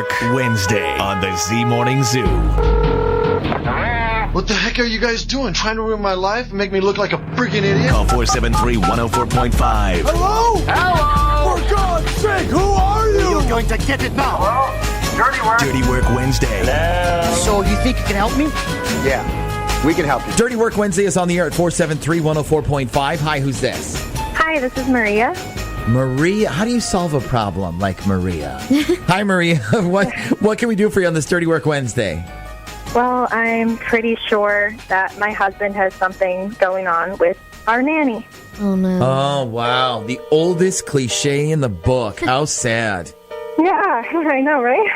Work Wednesday on the Z Morning Zoo. What the heck are you guys doing? Trying to ruin my life and make me look like a freaking idiot? Call 473-104.5. Hello? Hello! For God's sake, who are you? You're going to get it now. Hello? Dirty Work. Dirty Work Wednesday. Hello? So you think you can help me? Yeah, we can help you. Dirty Work Wednesday is on the air at 473-104.5. Hi, who's this? Hi, this is Maria. Maria. How do you solve a problem like Maria? Hi, Maria. What can we do for you on this Dirty Work Wednesday? Well, I'm pretty sure that my husband has something going on with our nanny. Oh, no. Oh, wow. The oldest cliche in the book. How sad. Yeah, I know, right?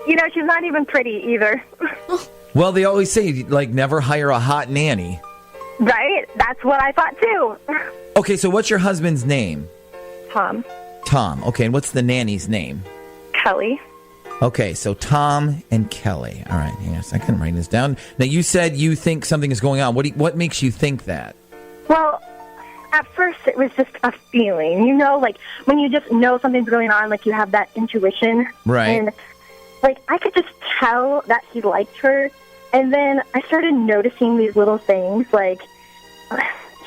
She's not even pretty either. Well, they always say, like, never hire a hot nanny. Right? That's what I thought, too. Okay, so what's your husband's name? Tom. Tom. Okay, and what's the nanny's name? Kelly. Okay, so Tom and Kelly. All right, hang on a second. I'm writing this down. Now, you said you think something is going on. What makes you think that? Well, at first it was just a feeling. You know, like when you just know something's going on, like you have that intuition. Right. And, like, I could just tell that he liked her. And then I started noticing these little things, like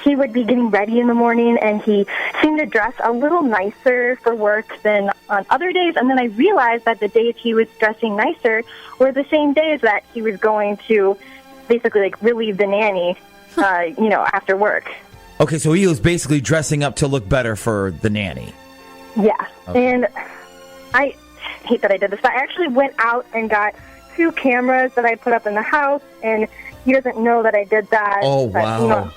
he would be getting ready in the morning and he seemed to dress a little nicer for work than on other days. And then I realized that the days he was dressing nicer were the same days that he was going to basically like relieve the nanny, after work. Okay, so he was basically dressing up to look better for the nanny. Yeah. Okay. And I hate that I did this, but I actually went out and got 2 cameras that I put up in the house, and he doesn't know that I did that. Oh, but, wow.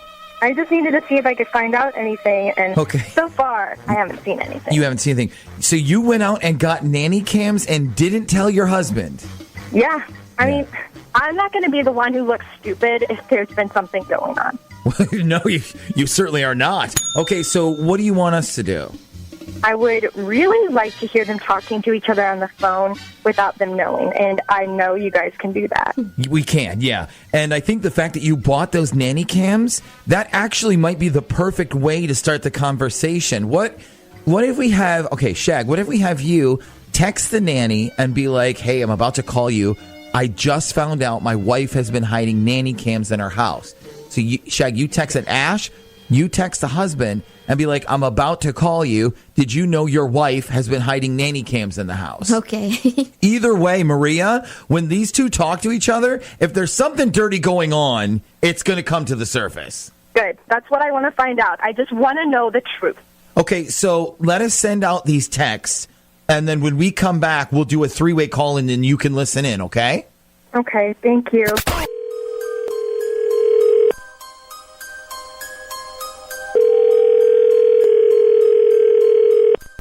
I just needed to see if I could find out anything, and so far, I haven't seen anything. You haven't seen anything. So you went out and got nanny cams and didn't tell your husband? Yeah. I mean, I'm not going to be the one who looks stupid if there's been something going on. No, you certainly are not. Okay, so what do you want us to do? I would really like to hear them talking to each other on the phone without them knowing, and I know you guys can do that. We can, yeah. And I think the fact that you bought those nanny cams, that actually might be the perfect way to start the conversation. What if we have, okay, Shag, what if we have you text the nanny and be like, hey, I'm about to call you. I just found out my wife has been hiding nanny cams in her house. So, Shag, you text at Ash, you text the husband, and be like, I'm about to call you. Did you know your wife has been hiding nanny cams in the house? Okay. Either way, Maria, when these two talk to each other, if there's something dirty going on, it's going to come to the surface. Good. That's what I want to find out. I just want to know the truth. Okay, so let us send out these texts, and then when we come back, we'll do a 3-way call, and then you can listen in, okay? Okay, thank you.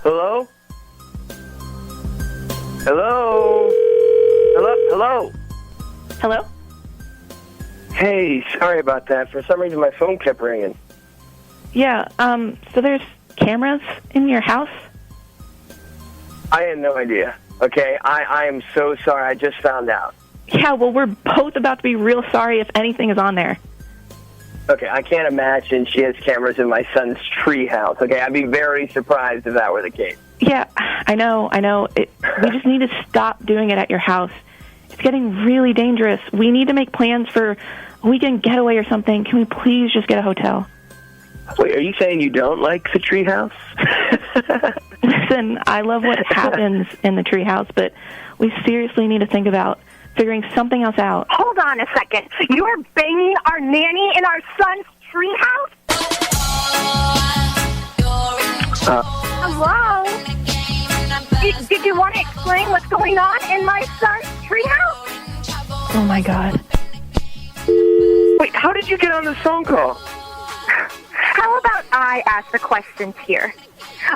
Hello? Hello? Hello? Hello? Hey, sorry about that. For some reason, my phone kept ringing. Yeah, so there's cameras in your house? I had no idea. Okay, I am so sorry. I just found out. Yeah, well, we're both about to be real sorry if anything is on there. Okay, I can't imagine she has cameras in my son's tree house. Okay, I'd be very surprised if that were the case. Yeah, I know. We just need to stop doing it at your house. It's getting really dangerous. We need to make plans for a weekend getaway or something. Can we please just get a hotel? Wait, are you saying you don't like the tree house? Listen, I love what happens in the tree house, but we seriously need to think about figuring something else out. Hold on a second. You're banging our nanny in our son's treehouse? Hello? Did you want to explain what's going on in my son's treehouse? Oh, my God. Wait, how did you get on this phone call? How about I ask the questions here?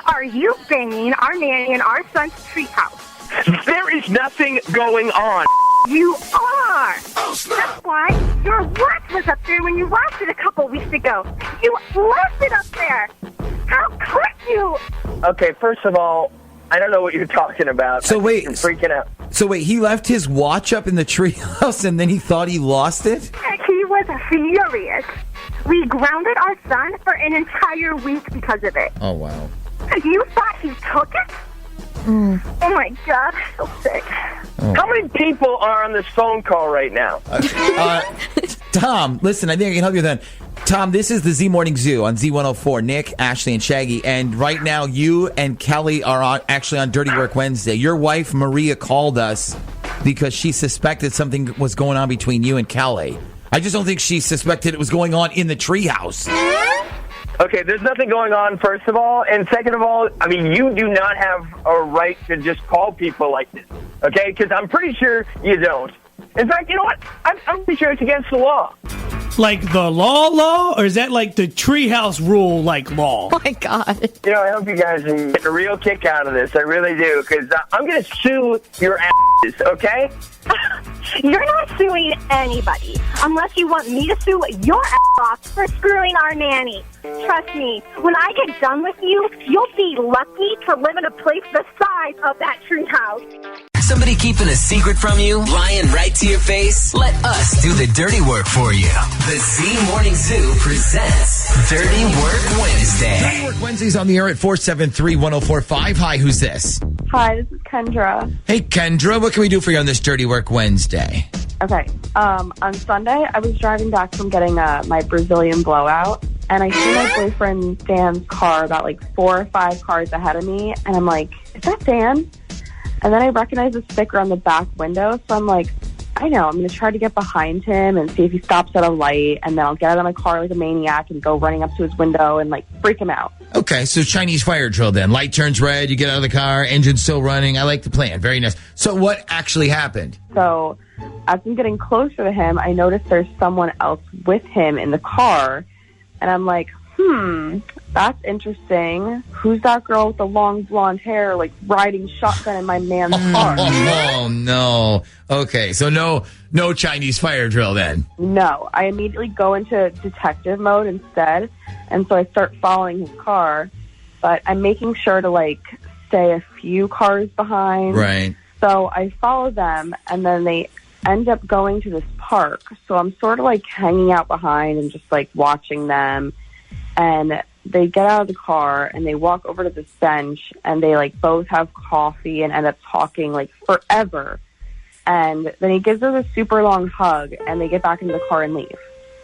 Are you banging our nanny in our son's treehouse? There is nothing going on. You are! That's why your watch was up there when you lost it a couple weeks ago. You left it up there! How could you? Okay, first of all, I don't know what you're talking about. So wait, I'm freaking out. So wait, he left his watch up in the treehouse and then he thought he lost it? He was furious. We grounded our son for an entire week because of it. Oh, wow. You thought he took it? Oh my God, I feel sick. How many people are on this phone call right now? Tom, listen, I think I can help you then. Tom, this is the Z Morning Zoo on Z104. Nick, Ashley, and Shaggy. And right now, you and Kelly are actually on Dirty Work Wednesday. Your wife, Maria, called us because she suspected something was going on between you and Kelly. I just don't think she suspected it was going on in the treehouse. Okay, there's nothing going on, first of all. And second of all, I mean, you do not have a right to just call people like this. Okay? Because I'm pretty sure you don't. In fact, you know what? I'm pretty sure it's against the law. Like the law, or is that like the treehouse rule, like law? Oh my God. You know, I hope you guys get a real kick out of this. I really do. Because I'm going to sue your asses, okay? You're not suing anybody unless you want me to sue your ass off for screwing our nanny. Trust me, when I get done with you, you'll be lucky to live in a place the size of that treehouse. Somebody keeping a secret from you, lying right to your face? Let us do the dirty work for you. The Z Morning Zoo presents Dirty Work Wednesday. Dirty Work Wednesday's on the air at 473-1045. Hi, who's this? Hi, this is Kendra. Hey, Kendra, what can we do for you on this Dirty Work Wednesday? Okay, on Sunday, I was driving back from getting my Brazilian blowout, and I see my boyfriend Dan's car about like 4 or 5 cars ahead of me, and I'm like, is that Dan? And then I recognize the sticker on the back window, so I'm like, I know, I'm going to try to get behind him and see if he stops at a light, and then I'll get out of my car like a maniac and go running up to his window and like freak him out. Okay, so Chinese fire drill then. Light turns red, you get out of the car, engine's still running. I like the plan. Very nice. So what actually happened? So as I'm getting closer to him, I notice there's someone else with him in the car, and I'm like, that's interesting. Who's that girl with the long blonde hair, like riding shotgun in my man's car? Oh, no. Okay, so no Chinese fire drill then. No, I immediately go into detective mode instead, and so I start following his car, but I'm making sure to like stay a few cars behind. Right. So I follow them, and then they end up going to this park. So I'm sort of like hanging out behind and just like watching them. And they get out of the car and they walk over to this bench and they like both have coffee and end up talking like forever. And then he gives her a super long hug and they get back into the car and leave.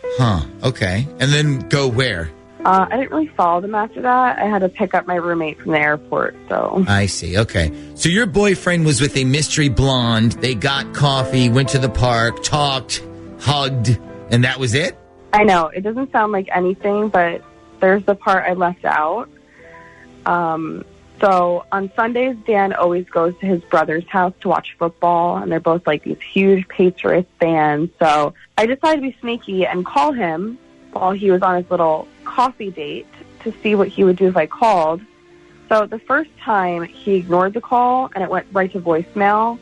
Huh. Okay. And then go where? I didn't really follow them after that. I had to pick up my roommate from the airport, so. I see. Okay. So your boyfriend was with a mystery blonde. They got coffee, went to the park, talked, hugged, and that was it? I know. It doesn't sound like anything, but there's the part I left out. So on Sundays, Dan always goes to his brother's house to watch football, and they're both like these huge Patriots fans. So I decided to be sneaky and call him while he was on his little coffee date to see what he would do if I called. So the first time he ignored the call and it went right to voicemail.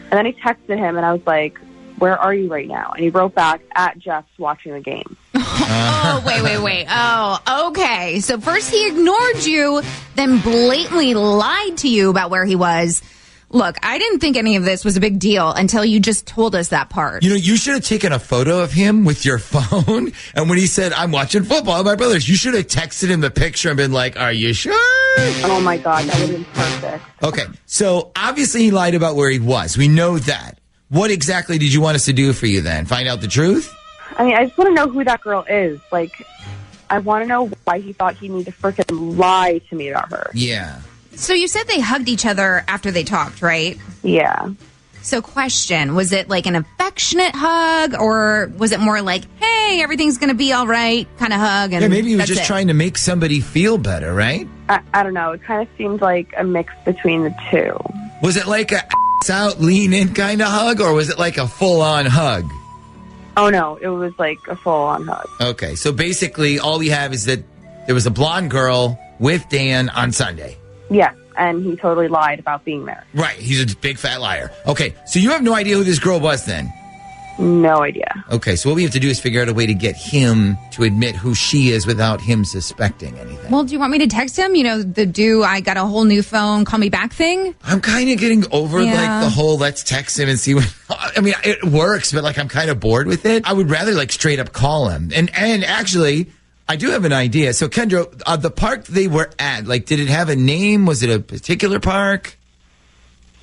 And then I texted him and I was like, where are you right now? And he wrote back, at Jeff's watching the game. Oh, wait. Oh, okay. So first he ignored you, then blatantly lied to you about where he was. Look, I didn't think any of this was a big deal until you just told us that part. You know, you should have taken a photo of him with your phone. And when he said, I'm watching football with my brothers, you should have texted him the picture and been like, are you sure? Oh, my God. That would have been perfect. Okay. So obviously he lied about where he was. We know that. What exactly did you want us to do for you then? Find out the truth? I mean, I just want to know who that girl is. Like, I want to know why he thought he needed to freaking lie to me about her. Yeah. So you said they hugged each other after they talked, right? Yeah. So question, was it like an affectionate hug or was it more like, hey, everything's going to be all right kind of hug? And yeah, maybe he was that's just it? trying to make somebody feel better, right? I don't know. It kind of seemed like a mix between the two. Was it like a ass out, lean in kind of hug or was it like a full-on hug? Oh, no. It was like a full-on hug. Okay, so basically all we have is that there was a blonde girl with Dan on Sunday. Yes, and he totally lied about being there. Right, he's a big fat liar. Okay, so you have no idea who this girl was then? No idea. Okay, so what we have to do is figure out a way to get him to admit who she is without him suspecting anything. Well, do you want me to text him? You know, I got a whole new phone, call me back thing? I'm kind of getting over like the whole let's text him and see what... I mean, it works, but like I'm kind of bored with it. I would rather like straight up call him. And actually... I do have an idea. So, Kendra, the park they were at, like, did it have a name? Was it a particular park?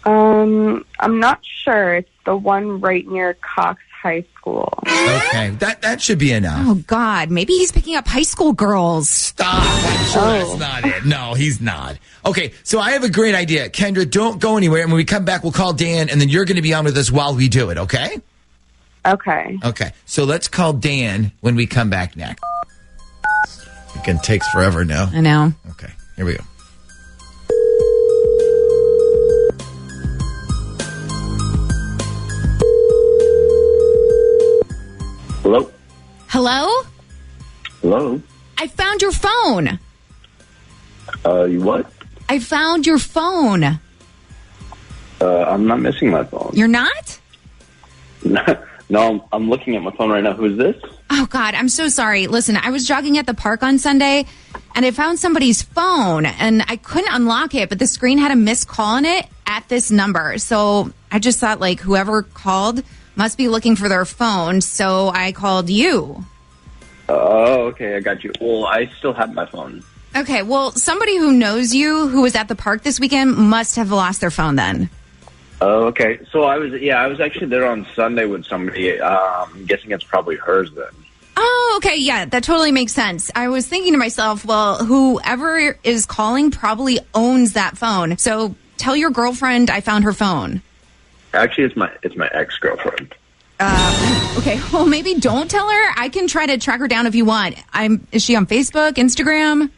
I'm not sure. It's the one right near Cox High School. Okay, that should be enough. Oh, God. Maybe he's picking up high school girls. Stop. I'm sure that's not it. No, he's not. Okay, so I have a great idea. Kendra, don't go anywhere. And when we come back, we'll call Dan, and then you're going to be on with us while we do it, okay? Okay. Okay, so let's call Dan when we come back next. It takes forever now. I know. Okay, here we go. Hello? Hello? Hello? I found your phone. You what? I found your phone. I'm not missing my phone. You're not? No, I'm looking at my phone right now. Who's this? Oh, God, I'm so sorry. Listen, I was jogging at the park on Sunday, and I found somebody's phone, and I couldn't unlock it, but the screen had a missed call on it at this number. So I just thought, like, whoever called must be looking for their phone, so I called you. Oh, okay, I got you. Well, I still have my phone. Okay, well, somebody who knows you who was at the park this weekend must have lost their phone then. Oh, okay. So I was actually there on Sunday with somebody. I'm guessing it's probably hers then. Oh, okay, yeah, that totally makes sense. I was thinking to myself, well, whoever is calling probably owns that phone. So tell your girlfriend I found her phone. Actually, it's my ex-girlfriend. Okay, well, maybe don't tell her. I can try to track her down if you want. Is she on Facebook, Instagram?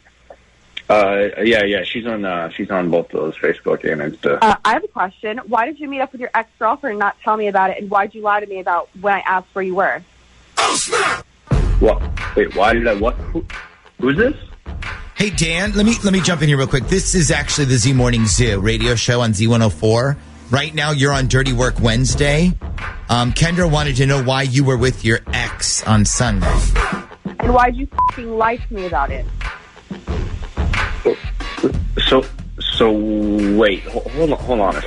Yeah, she's on both of those, Facebook and Insta. I have a question. Why did you meet up with your ex-girlfriend and not tell me about it? And why did you lie to me about when I asked where you were? Oh, snap! What? Wait, why did I? What? Who's this? Hey, Dan, let me jump in here real quick. This is actually the Z Morning Zoo radio show on Z104. Right now, you're on Dirty Work Wednesday. Kendra wanted to know why you were with your ex on Sunday. And why did you fucking lie to me about it? So wait, hold on a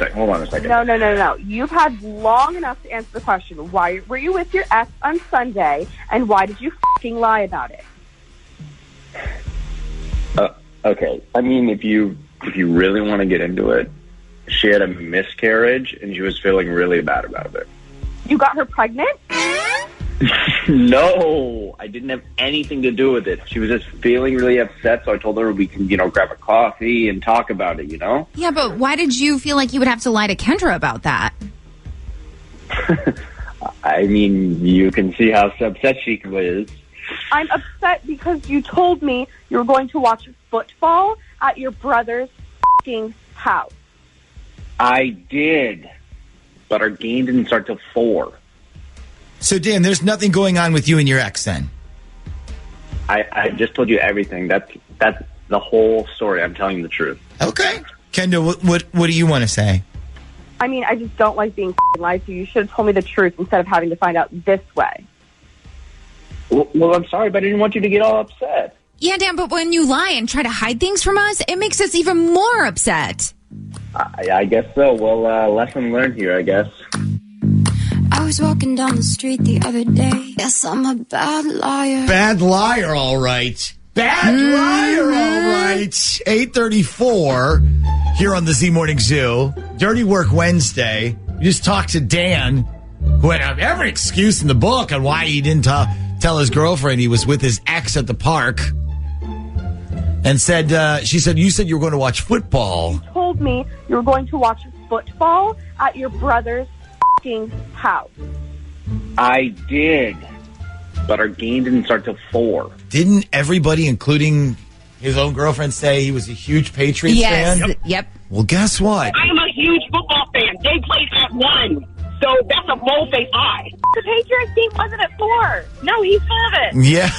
second. No. You've had long enough to answer the question. Why were you with your ex on Sunday, and why did you fucking lie about it? Okay. I mean, if you really want to get into it, she had a miscarriage, and she was feeling really bad about it. You got her pregnant? No, I didn't have anything to do with it. She was just feeling really upset, so I told her we can, grab a coffee and talk about it, Yeah, but why did you feel like you would have to lie to Kendra about that? I mean, you can see how upset she was. I'm upset because you told me you were going to watch football at your brother's fucking house. I did, but our game didn't start till 4. So, Dan, there's nothing going on with you and your ex then? I just told you everything. That's the whole story. I'm telling you the truth. Okay. Kendra, what do you want to say? I mean, I just don't like being lied to. You should have told me the truth instead of having to find out this way. Well, I'm sorry, but I didn't want you to get all upset. Yeah, Dan, but when you lie and try to hide things from us, it makes us even more upset. I guess so. Well, lesson learned here, I guess. I was walking down the street the other day. Yes, I'm a bad liar. Bad liar, all right. Bad liar, all right. 8:34 here on the Z Morning Zoo. Dirty Work Wednesday. You just talked to Dan, who had every excuse in the book on why he didn't tell his girlfriend he was with his ex at the park. And she said, you said you were going to watch football. You told me you were going to watch football at your brother's house. I did, but our game didn't start till 4. Didn't everybody, including his own girlfriend, say he was a huge Patriots fan? Yep. Well, guess what? I am a huge football fan. They played at 1, so that's a bold-faced lie. The Patriots game wasn't at 4. No, he's full of it. Yeah.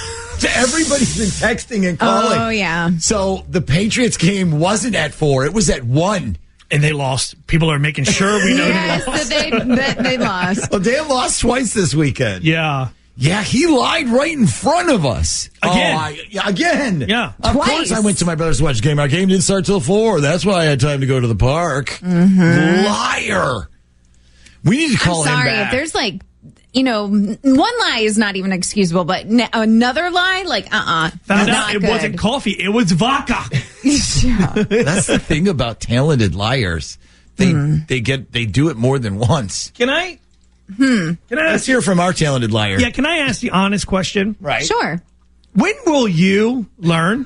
Everybody's been texting and calling. Oh, yeah. So the Patriots game wasn't at 4. It was at 1. And they lost. People are making sure we know yes, they lost. they lost. Well, Dan lost twice this weekend. Yeah. Yeah, he lied right in front of us. Again. Again. Yeah. Of course I went to my brother's to watch the game. Our game didn't start till 4. That's why I had time to go to the park. Mm-hmm. Liar. We need to call him back. If there's one lie is not even excusable, but another lie, Found out it wasn't coffee, it was vodka. That's the thing about talented liars. They do it more than once. Can I Let's hear from our talented liar. Yeah, can I ask the honest question? Right. Sure. When will you learn?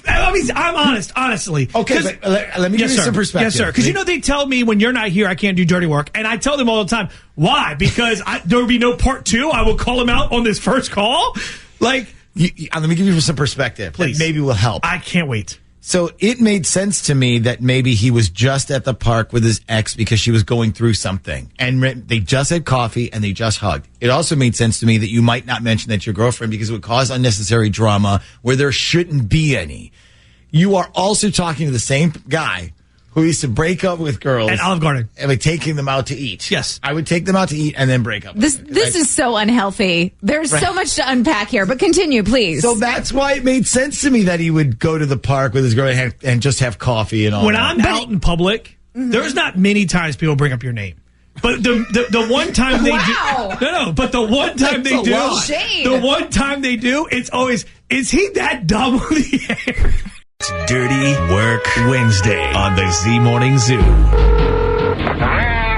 I mean, I'm honest, honestly. Okay, but let me give you some perspective. Yes, sir. Because they tell me when you're not here, I can't do dirty work. And I tell them all the time, why? Because there will be no part 2. I will call them out on this first call. Like, let me give you some perspective. Please. That maybe will help. I can't wait. So it made sense to me that maybe he was just at the park with his ex because she was going through something. And they just had coffee and they just hugged. It also made sense to me that you might not mention that to your girlfriend because it would cause unnecessary drama where there shouldn't be any. You are also talking to the same guy who used to break up with girls at Olive Garden and like taking them out to eat. Yes, I would take them out to eat and then break up. This is so unhealthy. There's so much to unpack here, but continue, please. So that's why it made sense to me that he would go to the park with his girl and just have coffee and all. When that. I'm out in public, there's not many times people bring up your name. But the one time they do, no. But the one time they do, the one time they do, it's always, is he that dumb on the air? It's Dirty Work Wednesday on the Z Morning Zoo.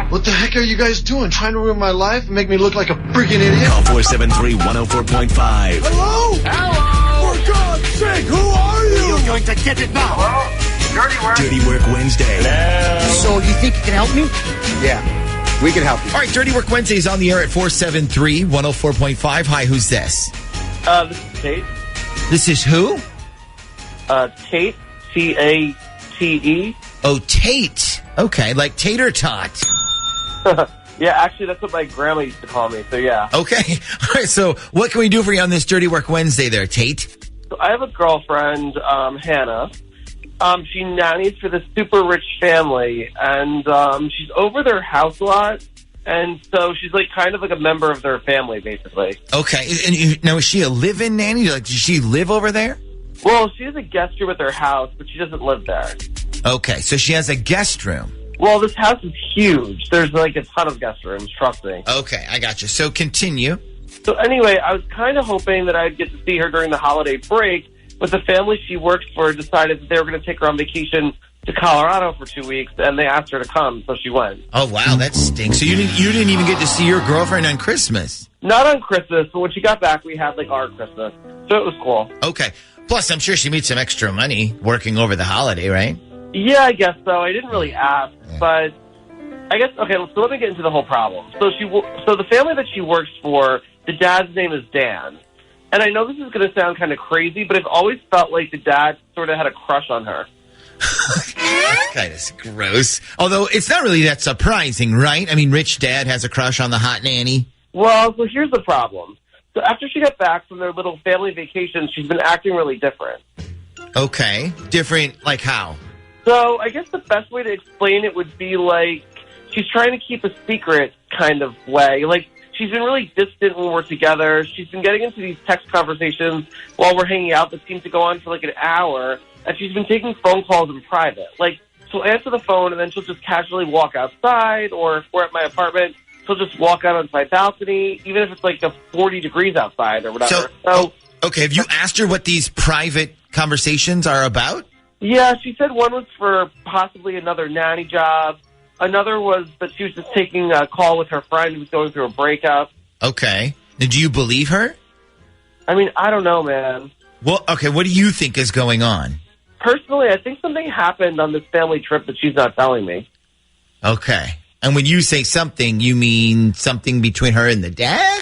What the heck are you guys doing? Trying to ruin my life and make me look like a freaking idiot? Call 473-104.5. Hello? Hello? For God's sake, who are you? You're going to get it now. Dirty Work Wednesday. So you think you can help me? Yeah, we can help you. All right, Dirty Work Wednesday is on the air at 473-104.5. Hi, who's this? This is Tate. This is who? Tate, T-A-T-E. Oh, Tate. Okay, like tater tot. Yeah, actually, that's what my grandma used to call me, so yeah. Okay. All right, so what can we do for you on this Dirty Work Wednesday there, Tate? So I have a girlfriend, Hannah. She nannies for this super rich family, and she's over their house a lot, and so she's like kind of like a member of their family, basically. Okay, and now is she a live-in nanny? Like, does she live over there? Well, she has a guest room at their house, but she doesn't live there. Okay, so she has a guest room. Well, this house is huge. There's like a ton of guest rooms, trust me. Okay, I got you. So continue. So anyway, I was kind of hoping that I'd get to see her during the holiday break, but the family she works for decided that they were going to take her on vacation to Colorado for 2 weeks, and they asked her to come, so she went. Oh, wow, that stinks. So you didn't even get to see your girlfriend on Christmas? Not on Christmas, but when she got back, we had like our Christmas, so it was cool. Okay. Plus, I'm sure she made some extra money working over the holiday, right? Yeah, I guess so. I didn't really ask, but I guess, okay, so let me get into the whole problem. So the family that she works for, the dad's name is Dan. And I know this is going to sound kind of crazy, but I've always felt like the dad sort of had a crush on her. That's kind of gross. Although it's not really that surprising, right? I mean, rich dad has a crush on the hot nanny. Well, so here's the problem. So after she got back from their little family vacation, she's been acting really different. Okay. Different, like how? So I guess the best way to explain it would be like she's trying to keep a secret kind of way. Like she's been really distant when we're together. She's been getting into these text conversations while we're hanging out that seem to go on for like an hour. And she's been taking phone calls in private. Like she'll answer the phone and then she'll just casually walk outside, or if we're at my apartment, she'll just walk out onto my balcony, even if it's like 40 degrees outside or whatever. So okay, have you asked her what these private conversations are about? Yeah, she said one was for possibly another nanny job. Another was that she was just taking a call with her friend who was going through a breakup. Okay. Now, do you believe her? I mean, I don't know, man. Well, okay, what do you think is going on? Personally, I think something happened on this family trip that she's not telling me. Okay. And when you say something, you mean something between her and the dad?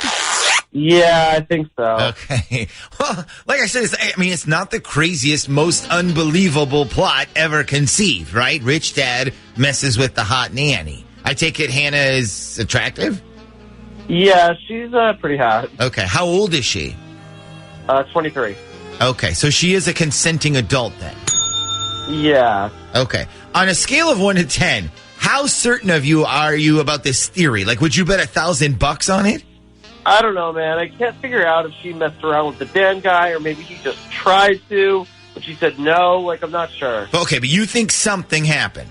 Yeah, I think so. Okay. Well, like I said, it's not the craziest, most unbelievable plot ever conceived, right? Rich dad messes with the hot nanny. I take it Hannah is attractive? Yeah, she's pretty hot. Okay. How old is she? 23. Okay. So she is a consenting adult then? Yeah. Okay. On a scale of 1 to 10, how certain of you are you about this theory? Like, would you bet $1,000 on it? I don't know, man. I can't figure out if she messed around with the Dan guy or maybe he just tried to, but she said no. Like, I'm not sure. Okay, but you think something happened?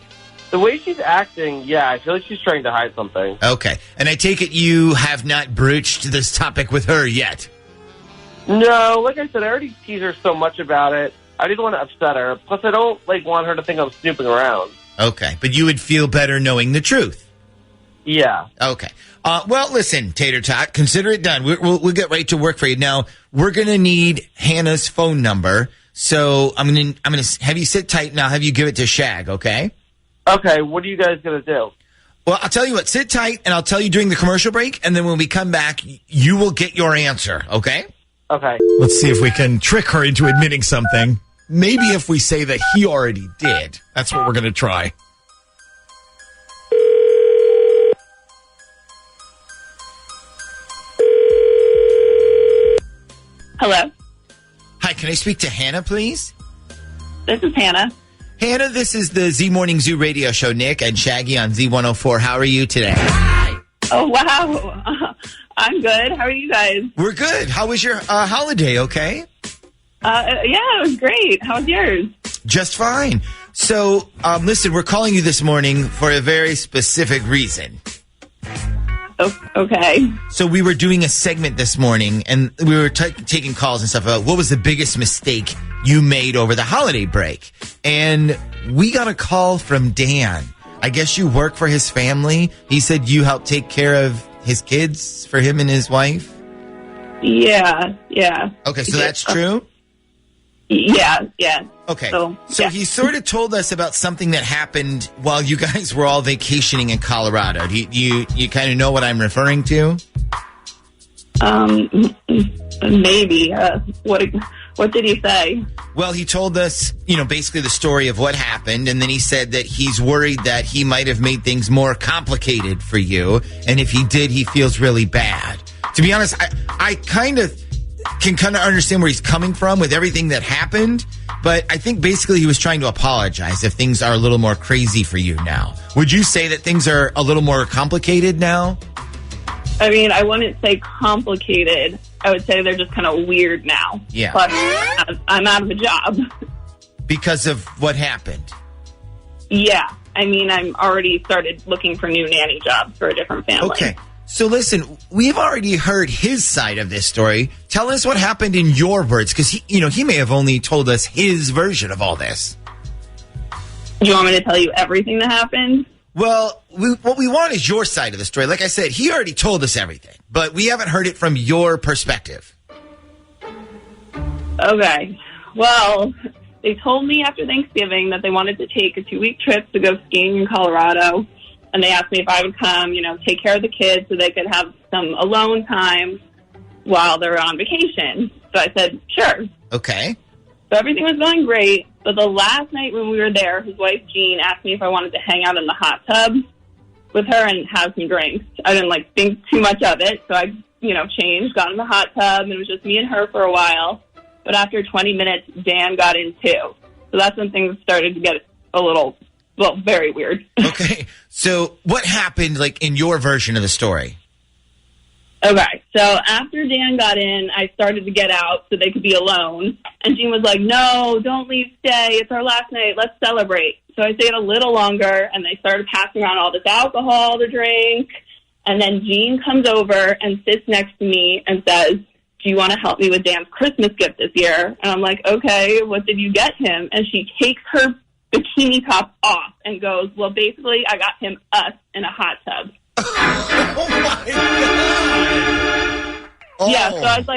The way she's acting, yeah, I feel like she's trying to hide something. Okay. And I take it you have not broached this topic with her yet? No, like I said, I already teased her so much about it. I didn't want to upset her. Plus, I don't want her to think I'm snooping around. Okay, but you would feel better knowing the truth. Yeah. Okay. Well, listen, Tater Tot, consider it done. We'll get right to work for you. Now, we're going to need Hannah's phone number. So I'm going to have you sit tight and I'll have you give it to Shag, okay? Okay, what are you guys going to do? Well, I'll tell you what, sit tight and I'll tell you during the commercial break. And then when we come back, you will get your answer, okay? Okay. Let's see if we can trick her into admitting something. Maybe if we say that he already did. That's what we're going to try. Hello. Hi, can I speak to Hannah, please? This is Hannah. Hannah, this is the Z Morning Zoo radio show. Nick and Shaggy on Z104. How are you today? Oh, wow. I'm good. How are you guys? We're good. How was your holiday, okay? Yeah, it was great. How was yours? Just fine. So, listen, we're calling you this morning for a very specific reason. Oh, okay. So we were doing a segment this morning, and we were taking calls and stuff about what was the biggest mistake you made over the holiday break. And we got a call from Dan. I guess you work for his family. He said you help take care of his kids for him and his wife. Yeah. Okay, so that's true? Yeah. Okay, so yeah. He sort of told us about something that happened while you guys were all vacationing in Colorado. Do you kind of know what I'm referring to? Maybe. What did he say? Well, he told us, basically the story of what happened, and then he said that he's worried that he might have made things more complicated for you, and if he did, he feels really bad. To be honest, I kind of can understand where he's coming from with everything that happened, but I think basically he was trying to apologize if things are a little more crazy for you now. Would you say that things are a little more complicated now? I mean, I wouldn't say complicated. I would say they're just kind of weird now. Yeah. Plus, I'm out of a job. Because of what happened? Yeah. I mean, I'm already started looking for new nanny jobs for a different family. Okay. So listen, we've already heard his side of this story. Tell us what happened in your words, because he may have only told us his version of all this. Do you want me to tell you everything that happened? Well, what we want is your side of the story. Like I said, he already told us everything, but we haven't heard it from your perspective. Okay. Well, they told me after Thanksgiving that they wanted to take a 2-week trip to go skiing in Colorado. And they asked me if I would come, take care of the kids so they could have some alone time while they're on vacation. So I said, sure. Okay. So everything was going great. But the last night when we were there, his wife, Jean, asked me if I wanted to hang out in the hot tub with her and have some drinks. I didn't, think too much of it. So I, changed, got in the hot tub, and it was just me and her for a while. But after 20 minutes, Dan got in too. So that's when things started to get a little, very weird. Okay. So what happened, in your version of the story? Okay, so after Dan got in, I started to get out so they could be alone. And Jean was like, no, don't leave, stay. It's our last night. Let's celebrate. So I stayed a little longer, and they started passing around all this alcohol to drink. And then Jean comes over and sits next to me and says, do you want to help me with Dan's Christmas gift this year? And I'm like, okay, what did you get him? And she takes her bikini top off and goes, well, basically, I got him us in a hot tub. Oh my God! Oh. Yeah, so I was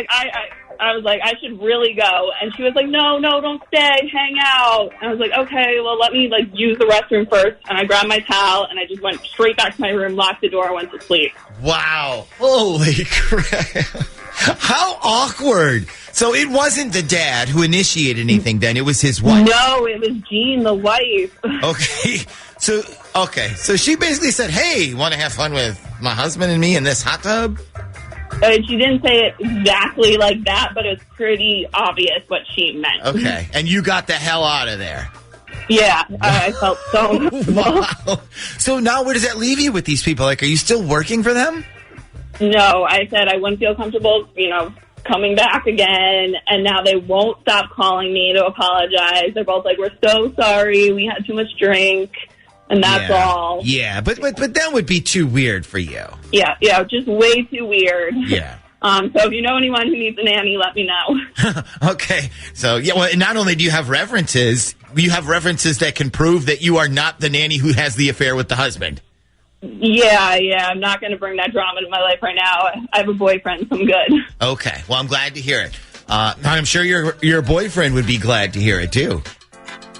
like, I should really go, and she was like, no, don't stay, hang out. And I was like, okay, well, let me use the restroom first. And I grabbed my towel and I just went straight back to my room, locked the door, went to sleep. Wow! Holy crap! How awkward! So it wasn't the dad who initiated anything. Then it was his wife. No, it was Jean, the wife. Okay. So she basically said, hey, want to have fun with my husband and me in this hot tub? She didn't say it exactly like that, but it was pretty obvious what she meant. Okay. And you got the hell out of there. Yeah, I felt so wow. So now where does that leave you with these people? Are you still working for them? No, I said I wouldn't feel comfortable, coming back again, and now they won't stop calling me to apologize. They're both like, we're so sorry, we had too much drink. And that's all. Yeah, but that would be too weird for you. Yeah, just way too weird. Yeah. So if you know anyone who needs a nanny, let me know. Okay. So, yeah, well, not only do you have references, you have references that can prove that you are not the nanny who has the affair with the husband. Yeah, I'm not going to bring that drama into my life right now. I have a boyfriend, so I'm good. Okay. Well, I'm glad to hear it. I'm sure your boyfriend would be glad to hear it, too.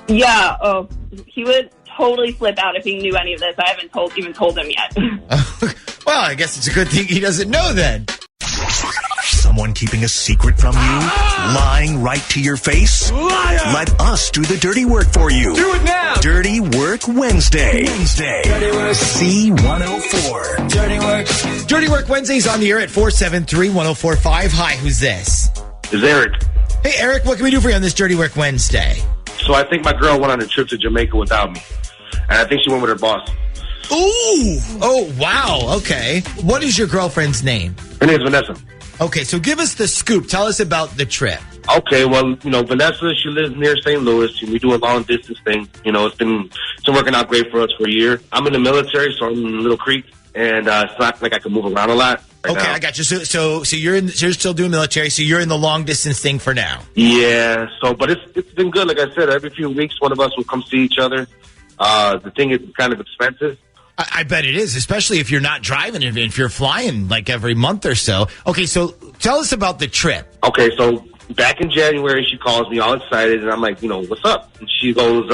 Yeah, he would totally flip out if he knew any of this. I haven't even told him yet. Well, I guess it's a good thing he doesn't know then. Someone keeping a secret from you? Lying right to your face? Liar! Let us do the dirty work for you. Do it now! Dirty Work Wednesday. Dirty Work. C104. Dirty Work. Dirty Work Wednesday's on the air at 473-1045. Hi, who's this? It's Eric. Hey, Eric, what can we do for you on this Dirty Work Wednesday? So I think my girl went on a trip to Jamaica without me. And I think she went with her boss. Ooh! Oh, wow. Okay. What is your girlfriend's name? Her name's Vanessa. Okay, so give us the scoop. Tell us about the trip. Okay, well, Vanessa, she lives near St. Louis, and we do a long-distance thing. It's been working out great for us for a year. I'm in the military, so I'm in Little Creek, and it's not like I can move around a lot right now. I got you. So you're still doing military, so you're in the long-distance thing for now. Yeah, but it's been good. Like I said, every few weeks, one of us will come see each other. The thing is kind of expensive. I bet it is, especially if you're not driving and if you're flying like every month or so. Okay, so tell us about the trip. Okay, so back in January, she calls me all excited, and I'm like, what's up? And she goes,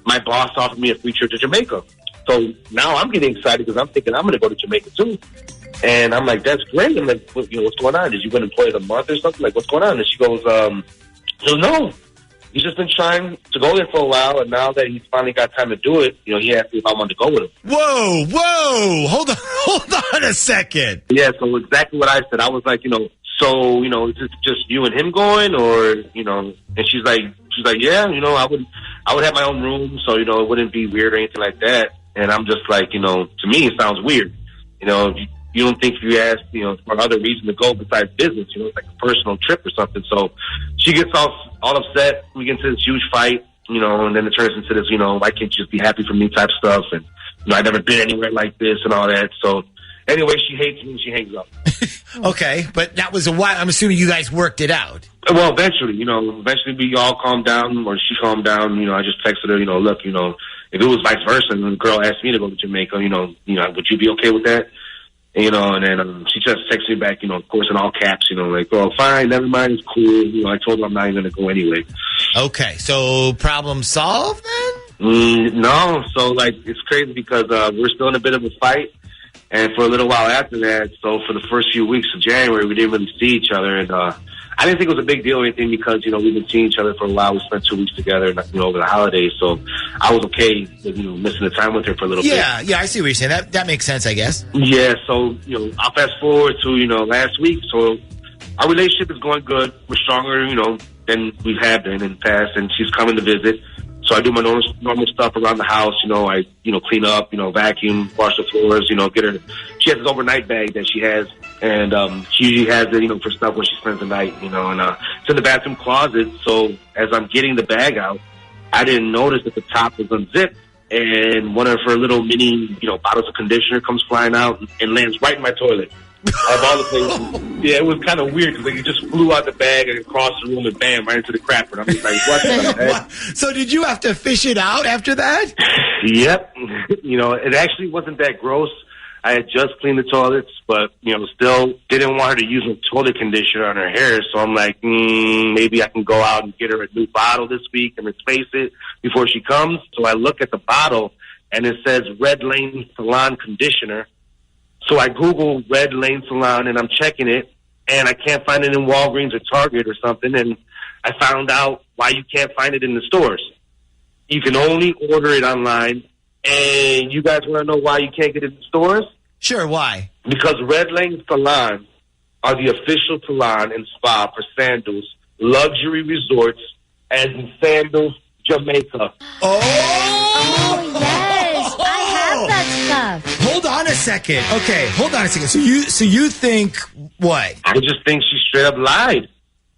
my boss offered me a free trip to Jamaica. So now I'm getting excited because I'm thinking I'm going to go to Jamaica too. And I'm like, that's great. I'm like, what's going on? Did you been employed a month or something? Like, what's going on? And she goes, no. He's just been trying to go there for a while, and now that he's finally got time to do it, he asked me if I wanted to go with him. Whoa! Hold on a second. Yeah, so exactly what I said. I was like, is it just you and him going, or And she's like, yeah, I would have my own room, so it wouldn't be weird or anything like that. And I'm just like, to me it sounds weird. You don't think if you ask, for other reason to go besides business, it's like a personal trip or something. So she gets all upset. We get into this huge fight, and then it turns into this, why can't you just be happy for me type stuff? And, I've never been anywhere like this and all that. So anyway, she hates me and she hangs up. Okay, but that was a while. I'm assuming you guys worked it out. Well, eventually, we all calmed down, or she calmed down. I just texted her, look, if it was vice versa and the girl asked me to go to Jamaica, would you be okay with that? And then she just texted me back, of course, in all caps, like, oh, fine, never mind, it's cool. I told her I'm not even going to go anyway. Okay, so problem solved then? No, so, it's crazy because we're still in a bit of a fight. And for a little while after that, so for the first few weeks of January, we didn't really see each other. And I didn't think it was a big deal or anything because, we've been seeing each other for a while. We spent 2 weeks together, over the holidays. So I was okay with, missing the time with her for a little bit. Yeah, I see what you're saying. That makes sense, I guess. Yeah, so, I'll fast forward to, last week. So our relationship is going good. We're stronger, than we have been in the past. And she's coming to visit. So I do my normal stuff around the house. I clean up, vacuum, wash the floors, get her. She has this overnight bag that she has. And she usually has it, for stuff when she spends the night, and it's in the bathroom closet. So as I'm getting the bag out, I didn't notice that the top was unzipped. And one of her little mini, bottles of conditioner comes flying out and lands right in my toilet. Of all the places. Yeah, it was kind of weird because it just flew out the bag and across the room and bam, right into the crapper. I'm just like, what the heck? So did you have to fish it out after that? Yep. It actually wasn't that gross. I had just cleaned the toilets, but, still didn't want her to use a toilet conditioner on her hair. So I'm like, maybe I can go out and get her a new bottle this week and replace it before she comes. So I look at the bottle and it says Red Lane Salon Conditioner. So I Google Red Lane Salon and I'm checking it and I can't find it in Walgreens or Target or something. And I found out why you can't find it in the stores. You can only order it online. And you guys want to know why you can't get it in stores? Sure, why? Because Red Lane Salon are the official salon and spa for Sandals Luxury Resorts as in Sandals, Jamaica. Oh, yes. I have that stuff. Hold on a second. Okay, hold on a second. So you think what? I just think she straight up lied.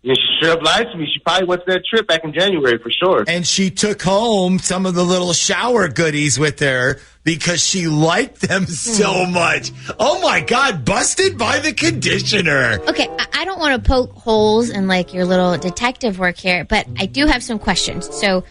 Yeah, she straight up lied to me. She probably went to that trip back in January for sure. And she took home some of the little shower goodies with her because she liked them so much. Oh my God, busted by the conditioner. Okay, I don't want to poke holes in like your little detective work here, but I do have some questions. So,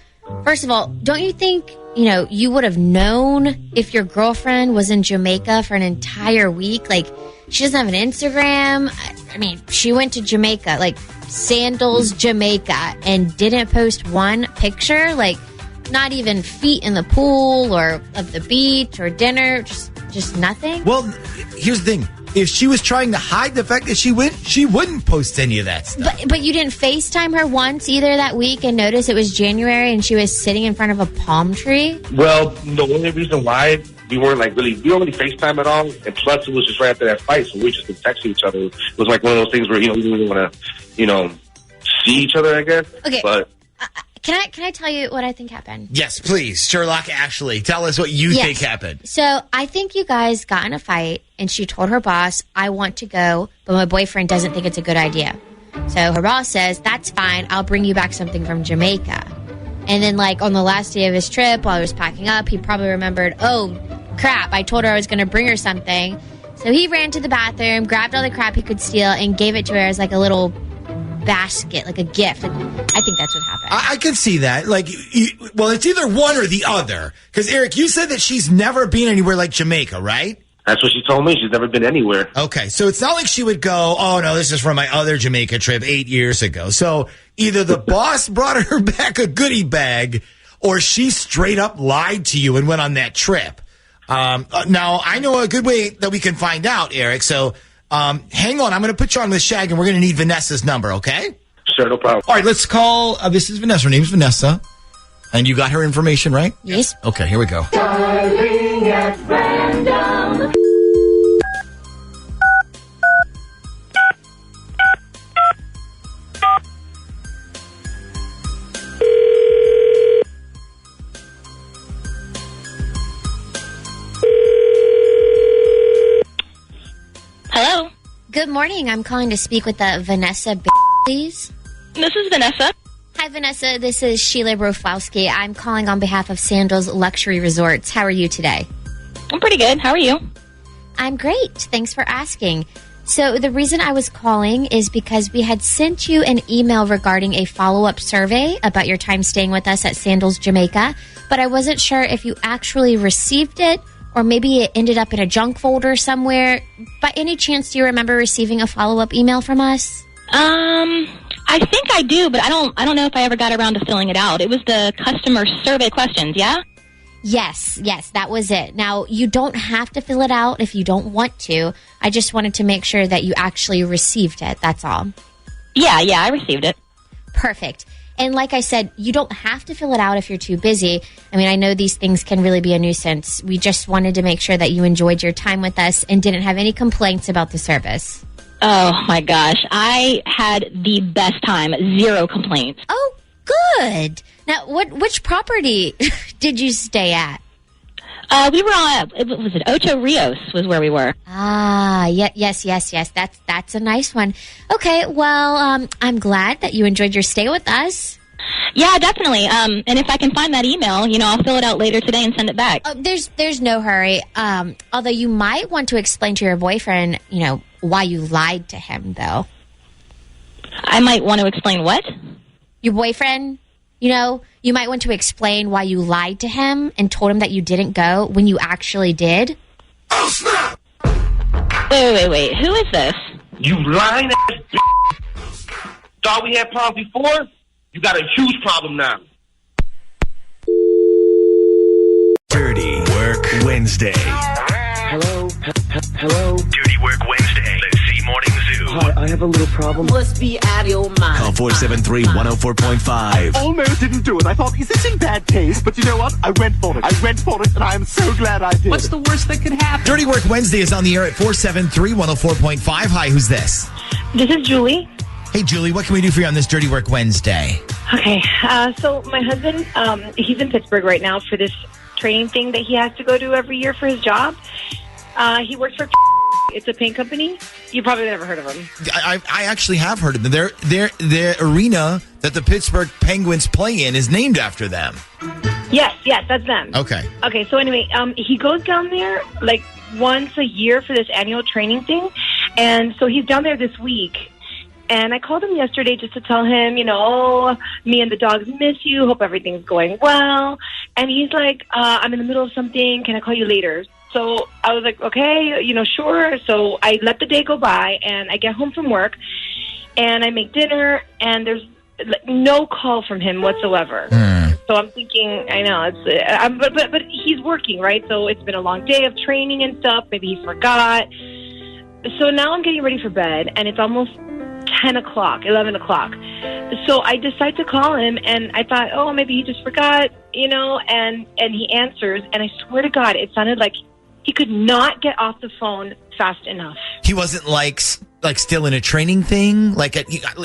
first of all, don't you think, you would have known if your girlfriend was in Jamaica for an entire week? Like, she doesn't have an Instagram. I mean, she went to Jamaica, like Sandals, Jamaica, and didn't post one picture. Like, not even feet in the pool or of the beach or dinner. Just nothing. Well, here's the thing. If she was trying to hide the fact that she went, she wouldn't post any of that stuff. But you didn't FaceTime her once either that week and notice it was January and she was sitting in front of a palm tree? Well, the only reason why we weren't we don't really FaceTime at all. And plus, it was just right after that fight, so we just been texting each other. It was like one of those things where, we didn't really want to, see each other, I guess. Okay. But Can I tell you what I think happened? Yes, please. Sherlock Ashley, tell us what you think happened. So I think you guys got in a fight and she told her boss, I want to go, but my boyfriend doesn't think it's a good idea. So her boss says, that's fine. I'll bring you back something from Jamaica. And then on the last day of his trip, while he was packing up, he probably remembered, oh, crap, I told her I was going to bring her something. So he ran to the bathroom, grabbed all the crap he could steal, and gave it to her as a little basket, like a gift. I think that's what happened. I can see that. Well, it's either one or the other. Because, Eric, you said that she's never been anywhere like Jamaica, right? That's what she told me. She's never been anywhere. Okay, so it's not like she would go, oh, no, this is from my other Jamaica trip 8 years ago. So either the boss brought her back a goodie bag or she straight up lied to you and went on that trip. Now, I know a good way that we can find out, Eric. So hang on. I'm going to put you on with Shag, and we're going to need Vanessa's number, okay? Sure, no problem. All right, let's call. This is Vanessa. Her name's Vanessa. And you got her information, right? Yes. Okay, here we go. Darling at random. Hello. Good morning. I'm calling to speak with Vanessa, please. This is Vanessa. Hi, Vanessa. This is Sheila Broflowski. I'm calling on behalf of Sandals Luxury Resorts. How are you today? I'm pretty good. How are you? I'm great. Thanks for asking. So the reason I was calling is because we had sent you an email regarding a follow-up survey about your time staying with us at Sandals Jamaica, but I wasn't sure if you actually received it or maybe it ended up in a junk folder somewhere. By any chance, do you remember receiving a follow-up email from us? I think I do, but I don't know if I ever got around to filling it out. It was the customer survey questions, yeah? Yes, that was it. Now, you don't have to fill it out if you don't want to. I just wanted to make sure that you actually received it, that's all. Yeah, I received it. Perfect. And like I said, you don't have to fill it out if you're too busy. I mean, I know these things can really be a nuisance. We just wanted to make sure that you enjoyed your time with us and didn't have any complaints about the service. Oh, my gosh. I had the best time. 0 complaints. Oh, good. Now, which property did you stay at? We were on, was it Ocho Rios was where we were. Ah, yes. That's a nice one. Okay, well, I'm glad that you enjoyed your stay with us. Yeah, definitely. And if I can find that email, I'll fill it out later today and send it back. There's no hurry. Although you might want to explain to your boyfriend, why you lied to him, though. I might want to explain what? Your boyfriend, you might want to explain why you lied to him and told him that you didn't go when you actually did. Oh, snap! Wait. Who is this? You lying ass bitch. Thought we had problems before? You got a huge problem now. Dirty Work Wednesday. Hello? Hello? Dirty Work Wednesday. The Z Morning Zoo. Hi, I have a little problem. Must be out of your mind. Call 473-104.5. Almost didn't do it. I thought, is this in bad taste? But you know what? I went for it, and I am so glad I did. What's the worst that could happen? Dirty Work Wednesday is on the air at 473-104.5. Hi, who's this? This is Julie. Hey, Julie, what can we do for you on this Dirty Work Wednesday? Okay, so my husband, he's in Pittsburgh right now for this training thing that he has to go to every year for his job. He works for It's a paint company. You probably never heard of them. I actually have heard of them. Their arena that the Pittsburgh Penguins play in is named after them. Yes, that's them. Okay. Okay, so anyway, he goes down there like once a year for this annual training thing. And so he's down there this week. And I called him yesterday just to tell him, me and the dogs miss you. Hope everything's going well. And he's like, I'm in the middle of something. Can I call you later? So I was like, okay, sure. So I let the day go by, and I get home from work, and I make dinner, and there's no call from him whatsoever. So I'm thinking, I know, but he's working, right? So it's been a long day of training and stuff. Maybe he forgot. So now I'm getting ready for bed, and it's almost 10 o'clock, 11 o'clock. So I decide to call him, and I thought, oh, maybe he just forgot, and he answers, and I swear to God, it sounded like he could not get off the phone fast enough. He wasn't like still in a training thing?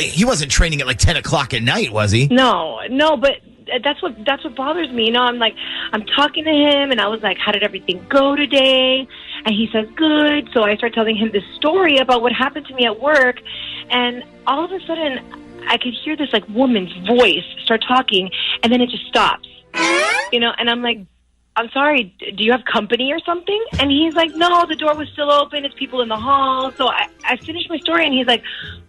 He wasn't training at like 10 o'clock at night, was he? No, but that's what bothers me. I'm talking to him, and I was like, how did everything go today? And he says, good. So I start telling him this story about what happened to me at work, and all of a sudden I could hear this like woman's voice start talking, and then it just stops. And I'm like, I'm sorry, do you have company or something? And he's like, no, the door was still open. It's people in the hall. So I finished my story, and he's like,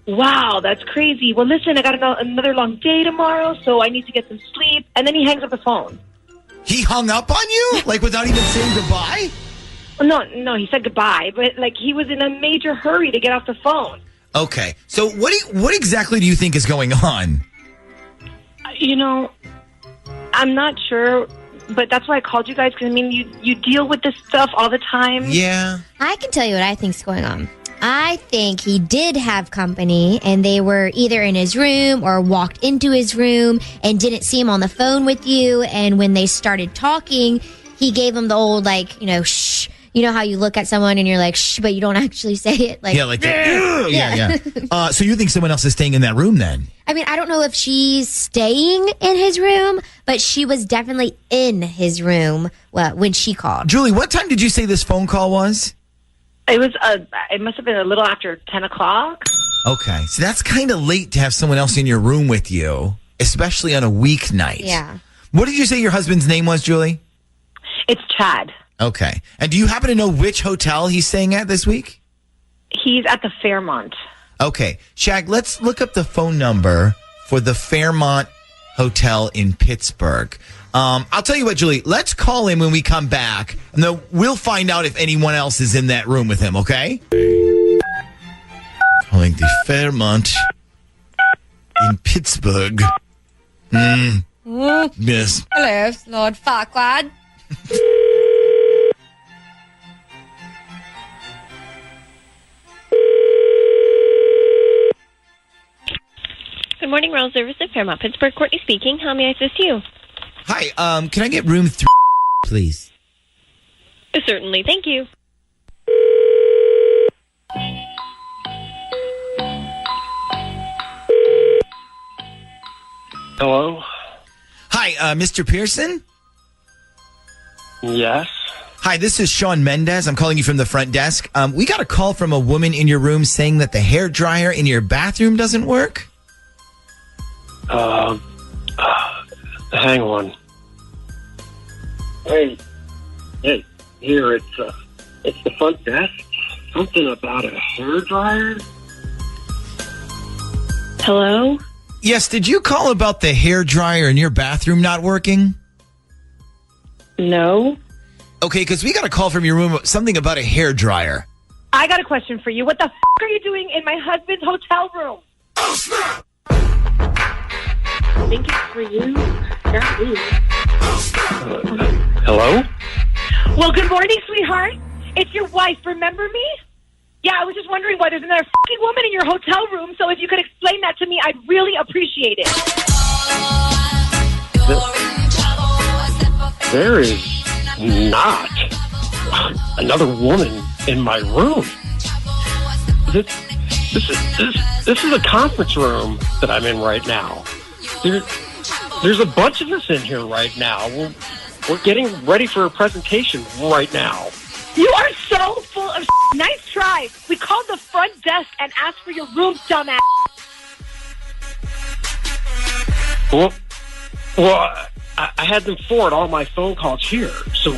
wow, that's crazy. Well, listen, I got another long day tomorrow, so I need to get some sleep. And then he hangs up the phone. He hung up on you? Like without even saying goodbye? No, he said goodbye, but like he was in a major hurry to get off the phone. Okay, so what exactly do you think is going on? I'm not sure. But that's why I called you guys, because, you deal with this stuff all the time. Yeah. I can tell you what I think's going on. I think he did have company, and they were either in his room or walked into his room and didn't see him on the phone with you. And when they started talking, he gave him the old, shh. You know how you look at someone and you're like, shh, but you don't actually say it? Yeah. So you think someone else is staying in that room then? I mean, I don't know if she's staying in his room, but she was definitely in his room when she called. Julie, what time did you say this phone call was? It was. It must have been a little after 10 o'clock. Okay, so that's kind of late to have someone else in your room with you, especially on a weeknight. Yeah. What did you say your husband's name was, Julie? It's Chad. Okay. And do you happen to know which hotel he's staying at this week? He's at the Fairmont. Okay. Shag, let's look up the phone number for the Fairmont Hotel in Pittsburgh. I'll tell you what, Julie, let's call him when we come back, and then we'll find out if anyone else is in that room with him, okay? Calling the Fairmont in Pittsburgh. Yes. Hello, Lord Farquaad. Good morning, Royal Service at Fairmont, Pittsburgh. Courtney speaking. How may I assist you? Hi, can I get room 3, please? Certainly. Thank you. Hello? Hi, Mr. Pearson? Yes? Hi, this is Sean Mendez. I'm calling you from the front desk. We got a call from a woman in your room saying that the hairdryer in your bathroom doesn't work. Hang on. Hey, here, it's the front desk. Something about a hairdryer? Hello? Yes, did you call about the hairdryer in your bathroom not working? No. Okay, because we got a call from your room, something about a hairdryer. I got a question for you. What the f*** are you doing in my husband's hotel room? Oh, snap! I think it's for you. Hello? Well, good morning, sweetheart. It's your wife. Remember me? Yeah, I was just wondering why there's another fucking woman in your hotel room, so if you could explain that to me, I'd really appreciate it. There is not another woman in my room. This is a conference room that I'm in right now. There's a bunch of us in here right now. We're getting ready for a presentation right now. You are so full of nice try. and ask for your room, dumbass. Well, I had them forward all my phone calls here, so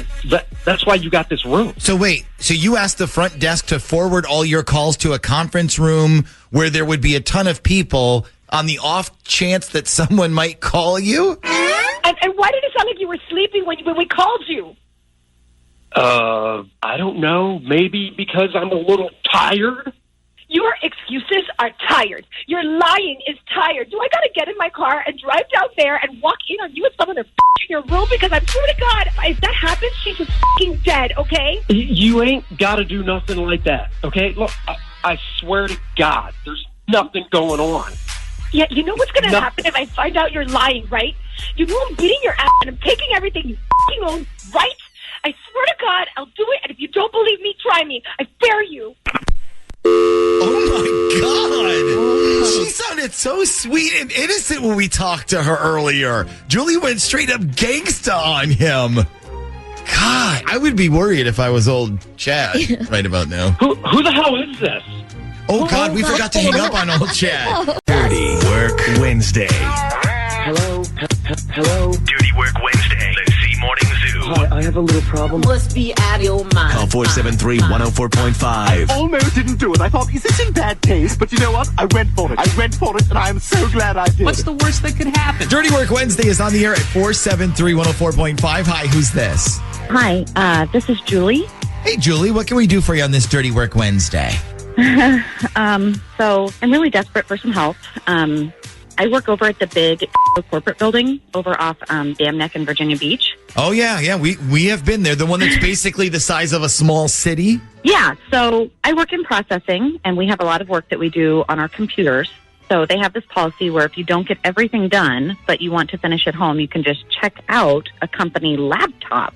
that's why you got this room. So wait, so you asked the front desk to forward all your calls to a conference room where there would be a ton of people on the off chance that someone might call you? And why did it sound like you were sleeping when we called you? I don't know. Maybe because I'm a little tired? Your excuses are tired. Your lying is tired. Do I gotta get in my car and drive down there and walk in on you with someone to in your room? Because I swear to God, if that happens, she's just dead, okay? You ain't gotta do nothing like that, okay? Look, I swear to God, there's nothing going on. Yeah, you know what's gonna happen if I find out you're lying, right? You know I'm beating your ass and I'm taking everything you own, right? I swear to God, I'll do it, and if you don't believe me, try me. I dare you. Oh my God. She sounded so sweet and innocent when we talked to her earlier. Julie went straight up gangsta on him. God, I would be worried if I was old Chad right about now. Who the hell is this? Oh God, we forgot to hang up on old Chad. Dirty Work Wednesday. Hello? Hello? Dirty Work Wednesday. The Z Morning Zoo. Hi, I have a little problem. Must be out of your mind. Call 473-104.5. I almost didn't do it. I thought, is this in bad taste? But you know what? I went for it. And I am so glad I did. What's the worst that could happen? Dirty Work Wednesday is on the air at 473-104.5. Hi, who's this? Hi, this is Julie. Hey, Julie, what can we do for you on this Dirty Work Wednesday? So I'm really desperate for some help. I work over at the big corporate building over off Dam Neck in Virginia Beach. Oh, yeah. We have been there. The one that's basically the size of a small city? Yeah, so I work in processing, and we have a lot of work that we do on our computers. So they have this policy where if you don't get everything done, but you want to finish at home, you can just check out a company laptop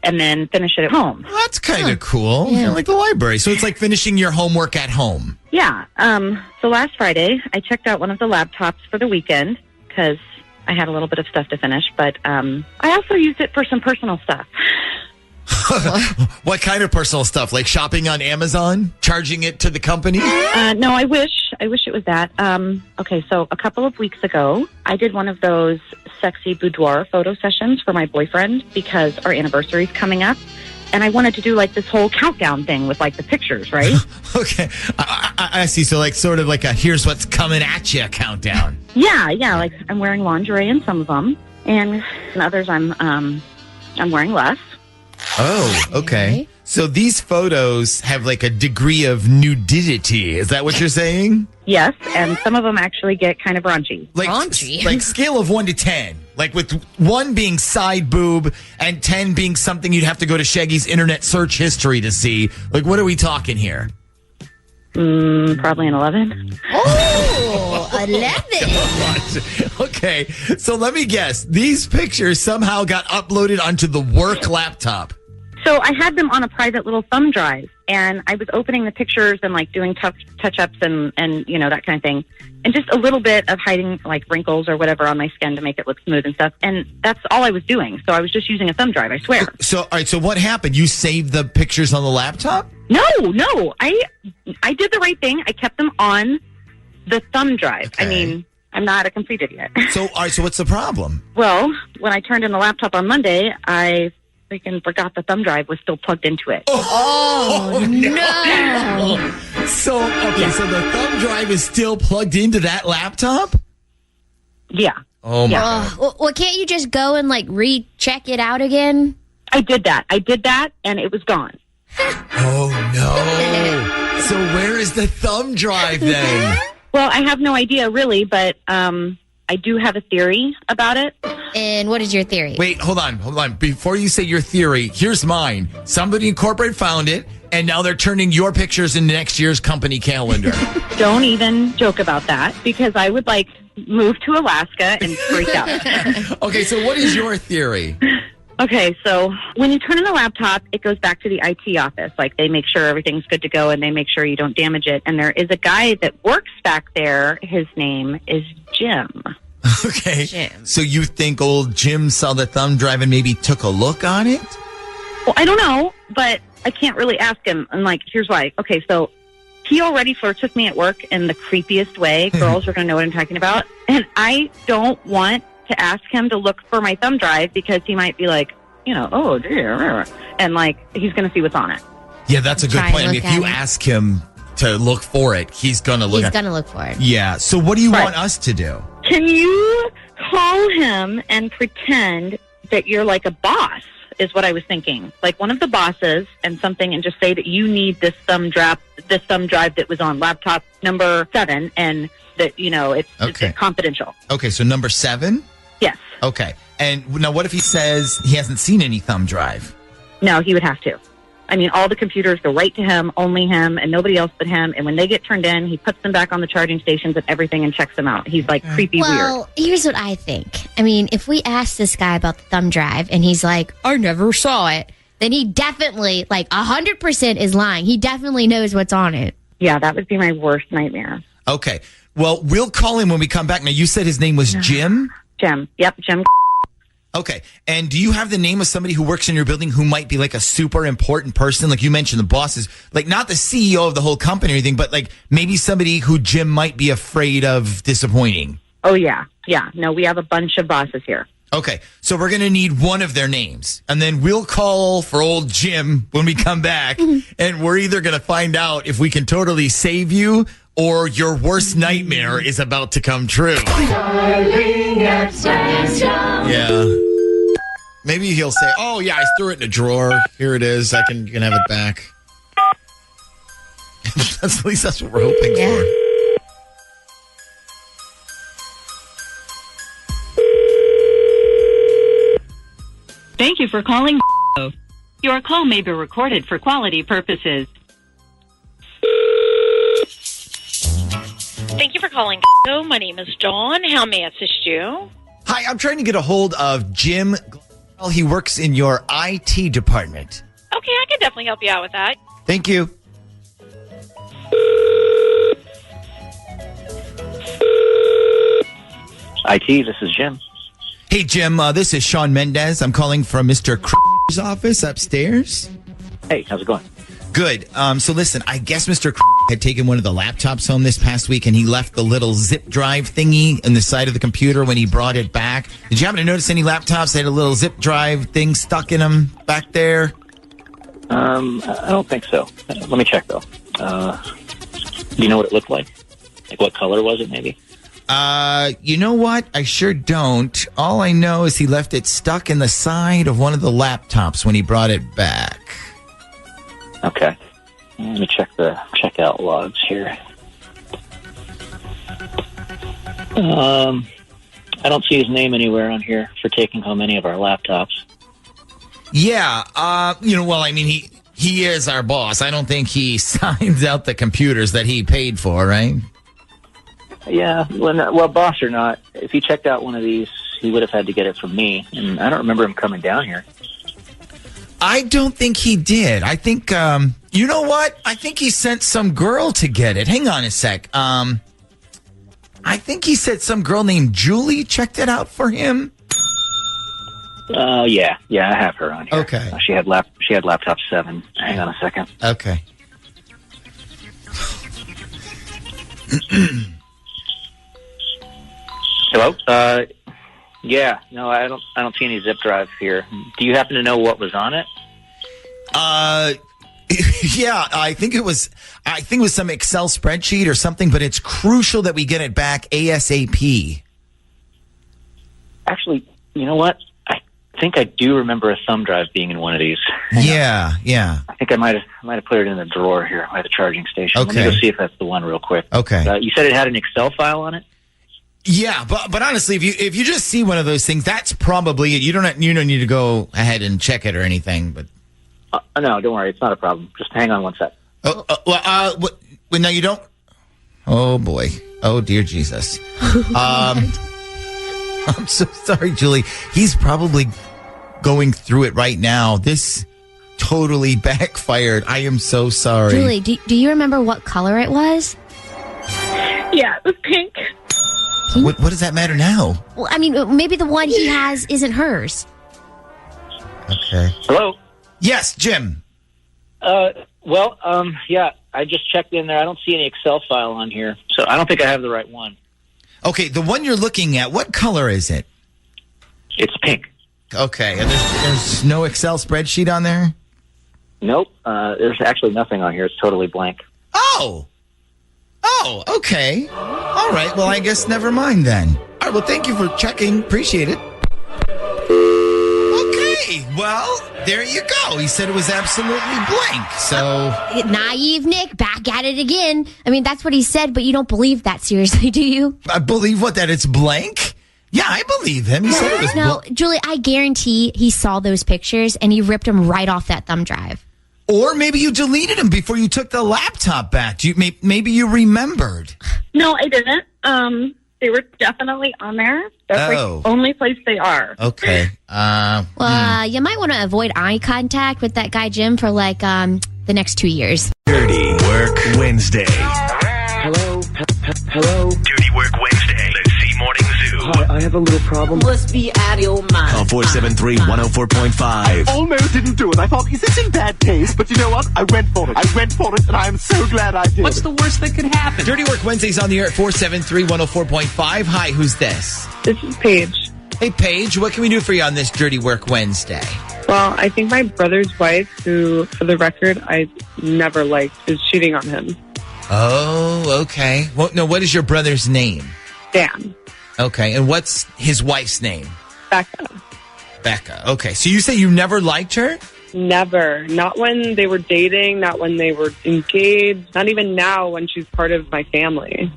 and then finish it at home. Well, that's kind of cool. Yeah. Like the library. So it's like finishing your homework at home. Yeah. So last Friday, I checked out one of the laptops for the weekend because I had a little bit of stuff to finish, but I also used it for some personal stuff. What kind of personal stuff? Like shopping on Amazon? Charging it to the company? No, I wish it was that. Okay, so a couple of weeks ago, I did one of those sexy boudoir photo sessions for my boyfriend because our anniversary's coming up. And I wanted to do like this whole countdown thing with like the pictures, right? Okay. I see. So like sort of like a here's what's coming at you countdown. Yeah. Like I'm wearing lingerie in some of them. And in others I'm wearing less. Oh, okay. So these photos have like a degree of nudity. Is that what you're saying? Yes, and some of them actually get kind of raunchy. Like scale of 1 to 10. Like with 1 being side boob and 10 being something you'd have to go to Shaggy's internet search history to see. Like what are we talking here? Probably an 11. Oh, 11. Okay, so let me guess. These pictures somehow got uploaded onto the work laptop. So I had them on a private little thumb drive, and I was opening the pictures and like doing touch-ups and you know, that kind of thing. And just a little bit of hiding like wrinkles or whatever on my skin to make it look smooth and stuff. And that's all I was doing. So I was just using a thumb drive, I swear. So, all right, so what happened? You saved the pictures on the laptop? No. I did the right thing. I kept them on the thumb drive. Okay. I mean, I'm not a complete idiot. So, all right, so what's the problem? Well, when I turned in the laptop on Monday, I freaking forgot the thumb drive was still plugged into it. Oh no! So the thumb drive is still plugged into that laptop? Yeah. Oh my God. Well, can't you just go and like recheck it out again? I did that, and it was gone. Oh no! So where is the thumb drive then? Well, I have no idea really, but I do have a theory about it. And what is your theory? Wait, hold on. Before you say your theory, here's mine. Somebody in corporate found it, and now they're turning your pictures into next year's company calendar. Don't even joke about that, because I would like move to Alaska and freak out. Okay, so what is your theory? Okay, so when you turn in the laptop, it goes back to the IT office. Like, they make sure everything's good to go, and they make sure you don't damage it. And there is a guy that works back there. His name is Jim. Okay. Jim. So you think old Jim saw the thumb drive and maybe took a look on it? Well, I don't know, but I can't really ask him. And, like, here's why. Okay, so he already flirts with me at work in the creepiest way. Girls are going to know what I'm talking about. And I don't want to ask him to look for my thumb drive because he might be like, oh, dear. And like, he's going to see what's on it. Yeah, that's a good point. I mean, if you ask him to look for it, he's going to look He's going to look for it. Yeah. So what do you want us to do? Can you call him and pretend that you're like a boss, is what I was thinking. Like one of the bosses and something, and just say that you need this thumb drive that was on laptop number 7 and that, it's confidential. Okay, so number 7? Yes. Okay. And now what if he says he hasn't seen any thumb drive? No, he would have to. I mean, all the computers go right to him, only him, and nobody else but him. And when they get turned in, he puts them back on the charging stations and everything and checks them out. He's like creepy weird. Well, here's what I think. I mean, if we ask this guy about the thumb drive and he's like, I never saw it, then he definitely, 100% is lying. He definitely knows what's on it. Yeah, that would be my worst nightmare. Okay. Well, we'll call him when we come back. Now, you said his name was Jim? Jim. Yep, Jim. Okay. And do you have the name of somebody who works in your building who might be like a super important person? Like you mentioned, the bosses, like not the CEO of the whole company or anything, but like maybe somebody who Jim might be afraid of disappointing. Oh, yeah. Yeah. No, we have a bunch of bosses here. Okay. So we're going to need one of their names. And then we'll call for old Jim when we come back. And we're either going to find out if we can totally save you or your worst nightmare is about to come true. Yeah. Maybe he'll say, oh, yeah, I threw it in a drawer. Here it is. You can have it back. At least that's what we're hoping for. Thank you for calling. Your call may be recorded for quality purposes. Thank you for calling. My name is Dawn. How may I assist you? Hi, I'm trying to get a hold of Jim. He works in your IT department. Okay, I can definitely help you out with that. Thank you. IT, this is Jim. Hey, Jim, this is Sean Mendez. I'm calling from Mr. Cr's office upstairs. Hey, how's it going? Good. So listen, I guess Mr. had taken one of the laptops home this past week and he left the little zip drive thingy in the side of the computer when he brought it back. Did you happen to notice any laptops that had a little zip drive thing stuck in them back there? I don't think so. Let me check, though. Do you know what it looked like? Like what color was it, maybe? You know what? I sure don't. All I know is he left it stuck in the side of one of the laptops when he brought it back. Okay. Let me check the checkout logs here. I don't see his name anywhere on here for taking home any of our laptops. Yeah. Well, I mean, he is our boss. I don't think he signs out the computers that he paid for, right? Yeah. Well, boss or not, if he checked out one of these, he would have had to get it from me. And I don't remember him coming down here. I don't think he did. I think, you know what? I think he sent some girl to get it. Hang on a sec. I think he said some girl named Julie checked it out for him. Yeah, I have her on here. Okay. She had laptop 7. Hang on a second. Okay. Hello? Yeah, no, I don't see any zip drive here. Do you happen to know what was on it? Yeah, I think it was some Excel spreadsheet or something, but it's crucial that we get it back ASAP. Actually, you know what? I think I do remember a thumb drive being in one of these. Yeah. I think I might have put it in the drawer here by the charging station. Okay. Let me go see if that's the one real quick. Okay. You said it had an Excel file on it? Yeah, but honestly, if you just see one of those things, that's probably it. You don't need to go ahead and check it or anything. But no, don't worry, it's not a problem. Just hang on one sec. No, you don't. Oh boy. Oh dear Jesus. I'm so sorry, Julie. He's probably going through it right now. This totally backfired. I am so sorry. Julie, do you remember what color it was? Yeah, it was pink. What does that matter now? Well, I mean, maybe the one he has isn't hers. Okay. Hello? Yes, Jim. Yeah, I just checked in there. I don't see any Excel file on here, so I don't think I have the right one. Okay, the one you're looking at, what color is it? It's pink. Okay, and there's no Excel spreadsheet on there? Nope. There's actually nothing on here. It's totally blank. Oh, okay. All right, well, I guess never mind then. All right, well, thank you for checking. Appreciate it. Okay, well, there you go. He said it was absolutely blank, so... Naive Nick, back at it again. I mean, that's what he said, but you don't believe that seriously, do you? I believe what, that it's blank? Yeah, I believe him. He said it was No, Julie, I guarantee he saw those pictures and he ripped them right off that thumb drive. Or maybe you deleted them before you took the laptop back. Maybe you remembered. No, I didn't. They were definitely on there. That's like the only place they are. Okay. You might want to avoid eye contact with that guy Jim for like the next 2 years. Dirty Work Wednesday. Hello? Hello? Dirty Work Wednesday. Let's see Morning Zoo. Hi, I have a little problem. Must be out of your mind. Call 473-104.5. Almost didn't do it. I thought, is this in bad taste? But you know what? I went for it. And I am so glad I did. What's the worst that could happen? Dirty Work Wednesday's on the air at 473-104.5. Hi, who's this? This is Paige. Hey, Paige, what can we do for you on this Dirty Work Wednesday? Well, I think my brother's wife, who, for the record, I never liked, is cheating on him. Oh, okay. Well, no, what is your brother's name? Dan. Okay, and what's his wife's name? Becca. Becca. Okay, so you say you never liked her? Never. Not when they were dating, not when they were engaged, not even now when she's part of my family.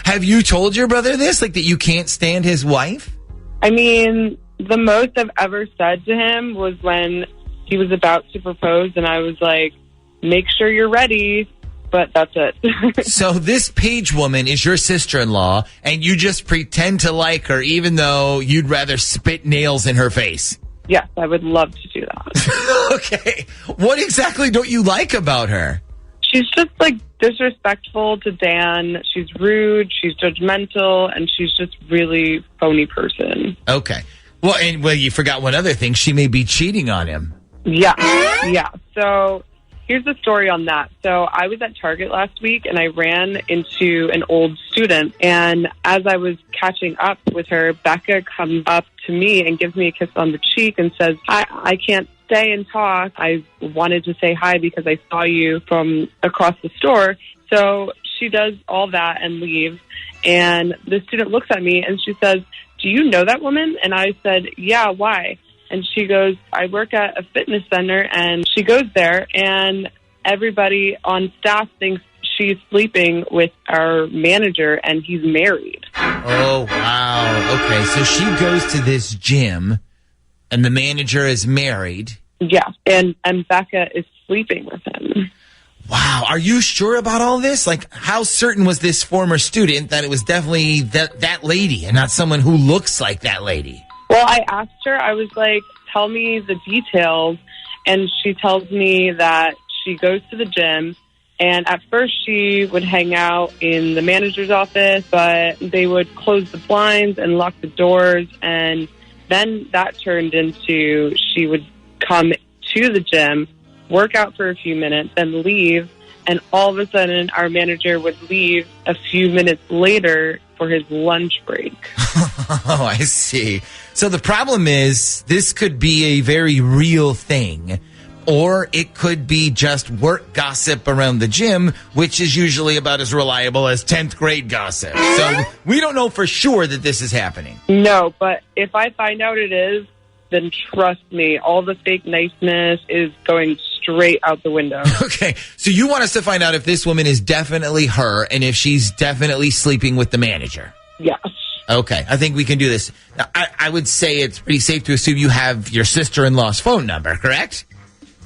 Have you told your brother this, like that you can't stand his wife? I mean, the most I've ever said to him was when he was about to propose, and I was like, make sure you're ready. But that's it. So this Paige woman is your sister-in-law, and you just pretend to like her even though you'd rather spit nails in her face. Yes, I would love to do that. Okay. What exactly don't you like about her? She's just like disrespectful to Dan. She's rude, she's judgmental, and she's just really phony person. Okay. Well, you forgot one other thing. She may be cheating on him. Yeah. So here's the story on that. So I was at Target last week and I ran into an old student. And as I was catching up with her, Becca comes up to me and gives me a kiss on the cheek and says, I can't stay and talk. I wanted to say hi because I saw you from across the store. So she does all that and leaves. And the student looks at me and she says, do you know that woman? And I said, yeah, why? And she goes, I work at a fitness center, and she goes there, and everybody on staff thinks she's sleeping with our manager, and he's married. Oh, wow. Okay, so she goes to this gym, and the manager is married. Yeah, and Becca is sleeping with him. Wow. Are you sure about all this? Like, how certain was this former student that it was definitely that lady and not someone who looks like that lady? Well, I asked her, I was like, tell me the details. And she tells me that she goes to the gym. And at first she would hang out in the manager's office, but they would close the blinds and lock the doors. And then that turned into she would come to the gym, work out for a few minutes, then leave. And all of a sudden, our manager would leave a few minutes later for his lunch break. Oh, I see. So the problem is this could be a very real thing, or it could be just work gossip around the gym, which is usually about as reliable as 10th grade gossip. So we don't know for sure that this is happening. No, but if I find out it is, then trust me, all the fake niceness is going straight out the window. Okay, so you want us to find out if this woman is definitely her and if she's definitely sleeping with the manager? Yes. Okay, I think we can do this. Now, I would say it's pretty safe to assume you have your sister-in-law's phone number, correct?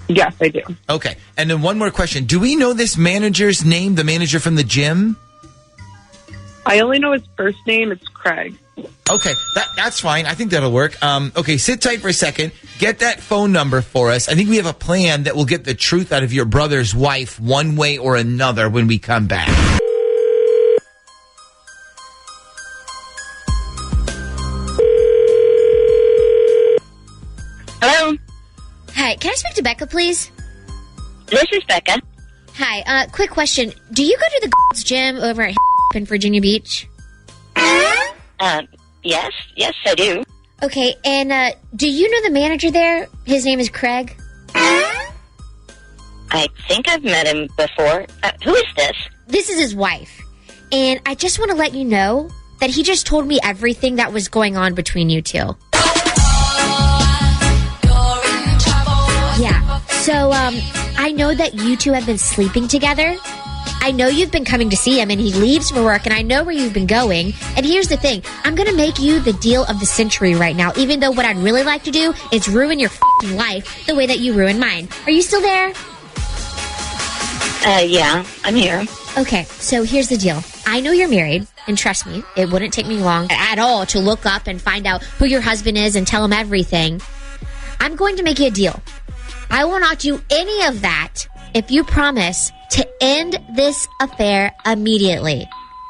Yes, I do. Okay, and then one more question. Do we know this manager's name, the manager from the gym? I only know his first name. It's Craig. Okay, that's fine. I think that'll work. Okay, sit tight for a second. Get that phone number for us. I think we have a plan that will get the truth out of your brother's wife one way or another when we come back. Hello? Hi, can I speak to Becca, please? This is Becca. Hi. Quick question. Do you go to the gym over at in Virginia Beach? Yes, I do. Okay, and do you know the manager there? His name is Craig. I think I've met him before. Who is this? This is his wife. And I just want to let you know that he just told me everything that was going on between you two. Yeah, so I know that you two have been sleeping together. I know you've been coming to see him, and he leaves for work, and I know where you've been going. And here's the thing. I'm going to make you the deal of the century right now, even though what I'd really like to do is ruin your f***ing life the way that you ruined mine. Are you still there? Yeah, I'm here. Okay, so here's the deal. I know you're married, and trust me, it wouldn't take me long at all to look up and find out who your husband is and tell him everything. I'm going to make you a deal. I will not do any of that if you promise to end this affair immediately.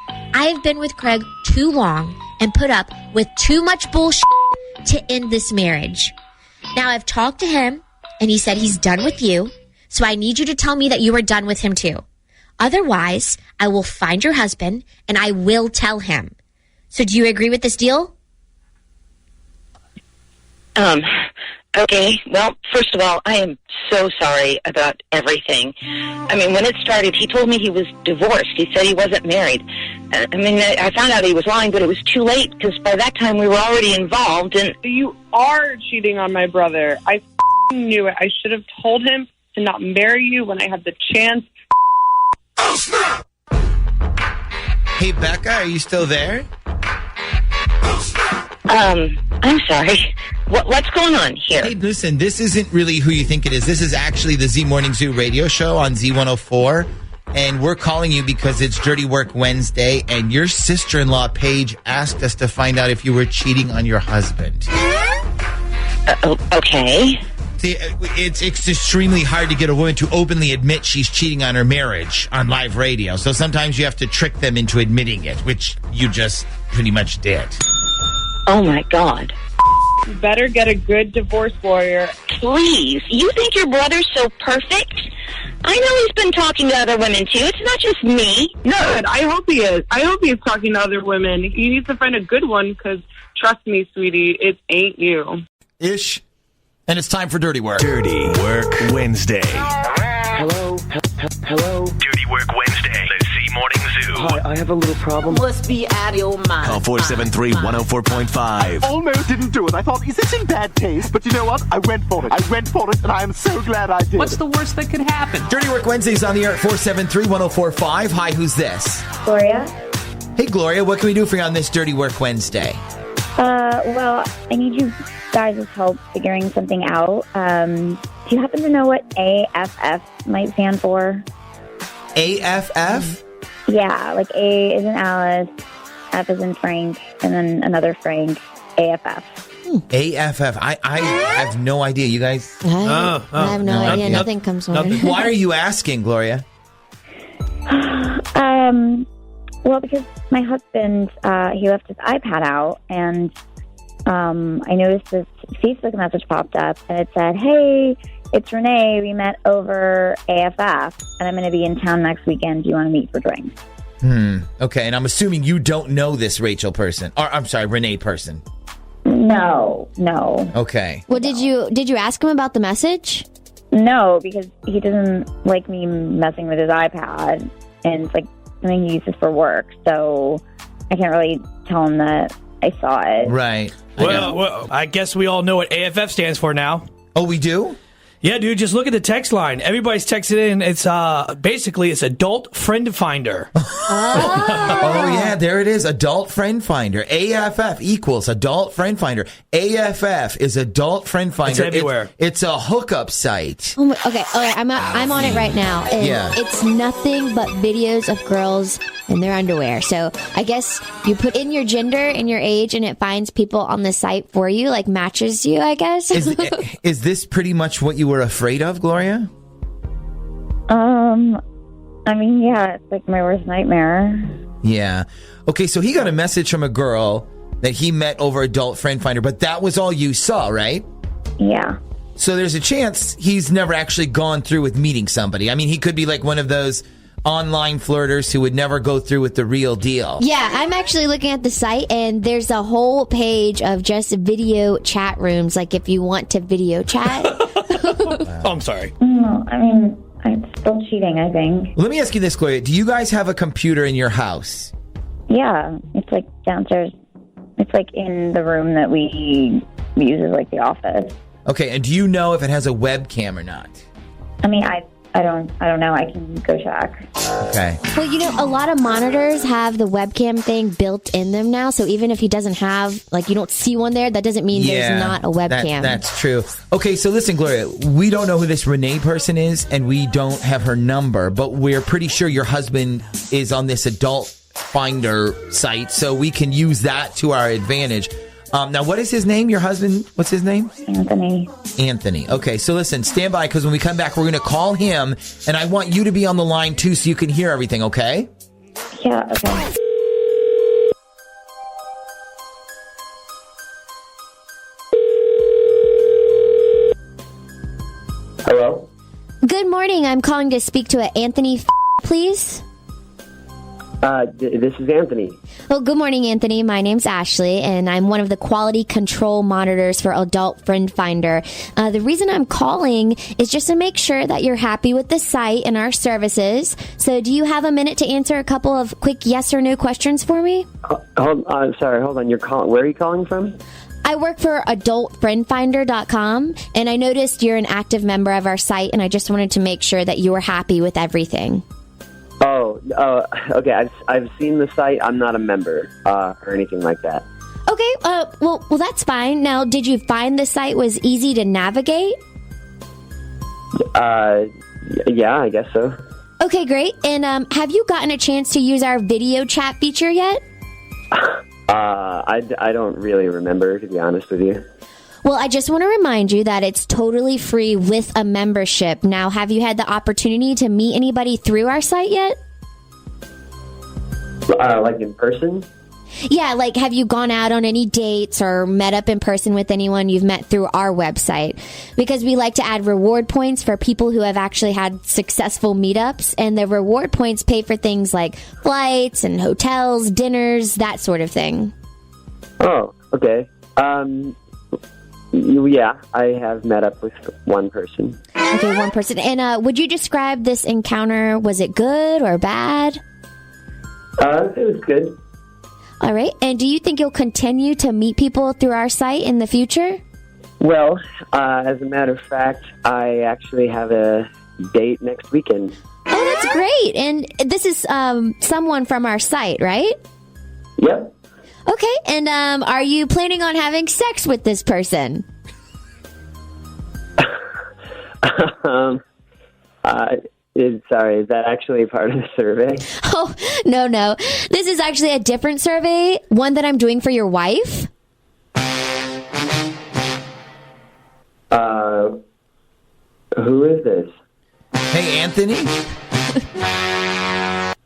I've been with Craig too long and put up with too much bullshit to end this marriage. Now, I've talked to him, and he said he's done with you, so I need you to tell me that you are done with him too. Otherwise, I will find your husband, and I will tell him. So do you agree with this deal? Okay. Well, first of all, I am so sorry about everything. I mean, when it started, he told me he was divorced. He said he wasn't married. I mean, I found out he was lying, but it was too late because by that time we were already involved. And You are cheating on my brother. I knew it. I should have told him to not marry you when I had the chance. Hey, Becca, are you still there? I'm sorry. What's going on here? Hey, listen, this isn't really who you think it is. This is actually the Z Morning Zoo radio show on Z104. And we're calling you because it's Dirty Work Wednesday, and your sister-in-law, Paige, asked us to find out if you were cheating on your husband. Okay. See, it's extremely hard to get a woman to openly admit she's cheating on her marriage on live radio. So sometimes you have to trick them into admitting it, which you just pretty much did. Oh, my God. You better get a good divorce lawyer. Please. You think your brother's so perfect? I know he's been talking to other women, too. It's not just me. Good. I hope he is. I hope he's talking to other women. He needs to find a good one because, trust me, sweetie, it ain't you. Ish. And it's time for Dirty Work. Dirty Work Wednesday. Hello? Hello? Dirty Work Wednesday. The Z Morning Zoo. Hi, I have a little problem. Must be out of your mind. Call 473-104.5. Almost didn't do it. I thought, is this in bad taste? But you know what? I went for it. And I am so glad I did. What's the worst that could happen? Dirty Work Wednesday's on the air at 473-104.5. Hi, who's this? Gloria. Hey, Gloria, what can we do for you on this Dirty Work Wednesday? Well, I need you guys' help figuring something out. Do you happen to know what AFF might stand for? AFF? Yeah, like A is in Alice, F is in Frank, and then another Frank, AFF. AFF. I have no idea. You guys? I have no idea. Nothing comes to mind. Why are you asking, Gloria? Well, because my husband, he left his iPad out, and I noticed this Facebook message popped up, and it said, "Hey, it's Renee. We met over AFF, and I'm going to be in town next weekend. Do you want to meet for drinks?" Okay, and I'm assuming you don't know this Rachel person, or I'm sorry, Renee person. No. Okay. Well, did you ask him about the message? No, because he doesn't like me messing with his iPad, and it's like something he uses for work, so I can't really tell him that I saw it. Right. Well, I guess we all know what AFF stands for now. Oh, we do? Yeah, dude, just look at the text line. Everybody's texted in. It's basically it's Adult Friend Finder. Oh, yeah, there it is. Adult Friend Finder. AFF equals Adult Friend Finder. AFF is Adult Friend Finder. It's everywhere. It's a hookup site. Oh, okay, I'm on it right now. And Yeah. it's nothing but videos of girls in their underwear. So I guess you put in your gender and your age, and it finds people on the site for you, like matches you, I guess. Is this pretty much what you were afraid of, Gloria? I mean, yeah, it's like my worst nightmare. Yeah. Okay, so he got a message from a girl that he met over Adult Friend Finder, but that was all you saw, right? Yeah. So there's a chance he's never actually gone through with meeting somebody. I mean, he could be like one of those online flirters who would never go through with the real deal. Yeah, I'm actually looking at the site, and there's a whole page of just video chat rooms, like if you want to video chat. Oh, I'm sorry. No, I mean, it's still cheating, I think. Let me ask you this, Gloria. Do you guys have a computer in your house? Yeah, it's like downstairs. It's like in the room that we use as like the office. Okay, and do you know if it has a webcam or not? I mean, I don't know. I can go check. Okay. Well, you know, a lot of monitors have the webcam thing built in them now. So even if he doesn't have, like, you don't see one there, that doesn't mean there's not a webcam. That's true. Okay, so listen, Gloria, we don't know who this Renee person is, and we don't have her number, but we're pretty sure your husband is on this adult finder site, so we can use that to our advantage. Now, what is his name? Your husband? What's his name? Anthony. Okay, so listen, stand by, because when we come back, we're going to call him, and I want you to be on the line, too, so you can hear everything, okay? Yeah, okay. Hello? Good morning. I'm calling to speak to Anthony, please. This is Anthony. Well, good morning, Anthony. My name's Ashley, and I'm one of the quality control monitors for Adult Friend Finder. The reason I'm calling is just to make sure that you're happy with the site and our services. So do you have a minute to answer a couple of quick yes or no questions for me? Hold on. You're calling. Where are you calling from? I work for adultfriendfinder.com, and I noticed you're an active member of our site, and I just wanted to make sure that you were happy with everything. Okay. I've seen the site. I'm not a member or anything like that. Okay. Well, that's fine. Now, did you find the site was easy to navigate? Yeah, I guess so. Okay, great. And have you gotten a chance to use our video chat feature yet? I don't really remember, to be honest with you. Well, I just want to remind you that it's totally free with a membership. Now, have you had the opportunity to meet anybody through our site yet? Like in person? Yeah, like have you gone out on any dates or met up in person with anyone you've met through our website? Because we like to add reward points for people who have actually had successful meetups, and the reward points pay for things like flights and hotels, dinners, that sort of thing. Oh, okay. Yeah, I have met up with one person. Okay, one person. And would you describe this encounter? Was it good or bad? It was good. All right. And do you think you'll continue to meet people through our site in the future? Well, as a matter of fact, I actually have a date next weekend. Oh, that's great. And this is someone from our site, right? Yep. Okay. And are you planning on having sex with this person? Sorry, is that actually part of the survey? Oh, no. This is actually a different survey, one that I'm doing for your wife. Who is this? Hey, Anthony?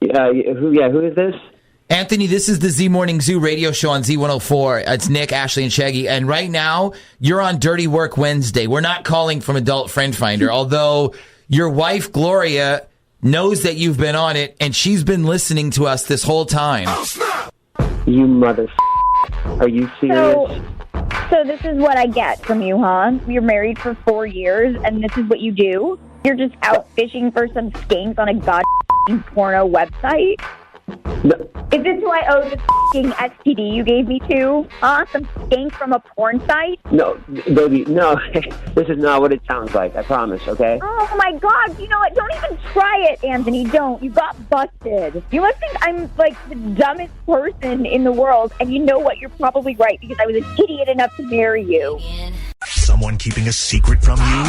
Who is this? Anthony, this is the Z Morning Zoo radio show on Z104. It's Nick, Ashley, and Shaggy. And right now, you're on Dirty Work Wednesday. We're not calling from Adult Friend Finder, although your wife, Gloria, knows that you've been on it, and she's been listening to us this whole time. You mother... Are you serious? So this is what I get from you, huh? You're married for 4 years, and this is what you do? You're just out fishing for some skanks on a goddamn porno website? No. Is this who I owe this f***ing STD you gave me to? Huh? Some skank from a porn site? No, baby, no. This is not what it sounds like, I promise, okay? Oh, my God. You know what? Don't even try it, Anthony. Don't. You got busted. You must think I'm, like, the dumbest person in the world, and you know what? You're probably right, because I was an idiot enough to marry you. Someone keeping a secret from you?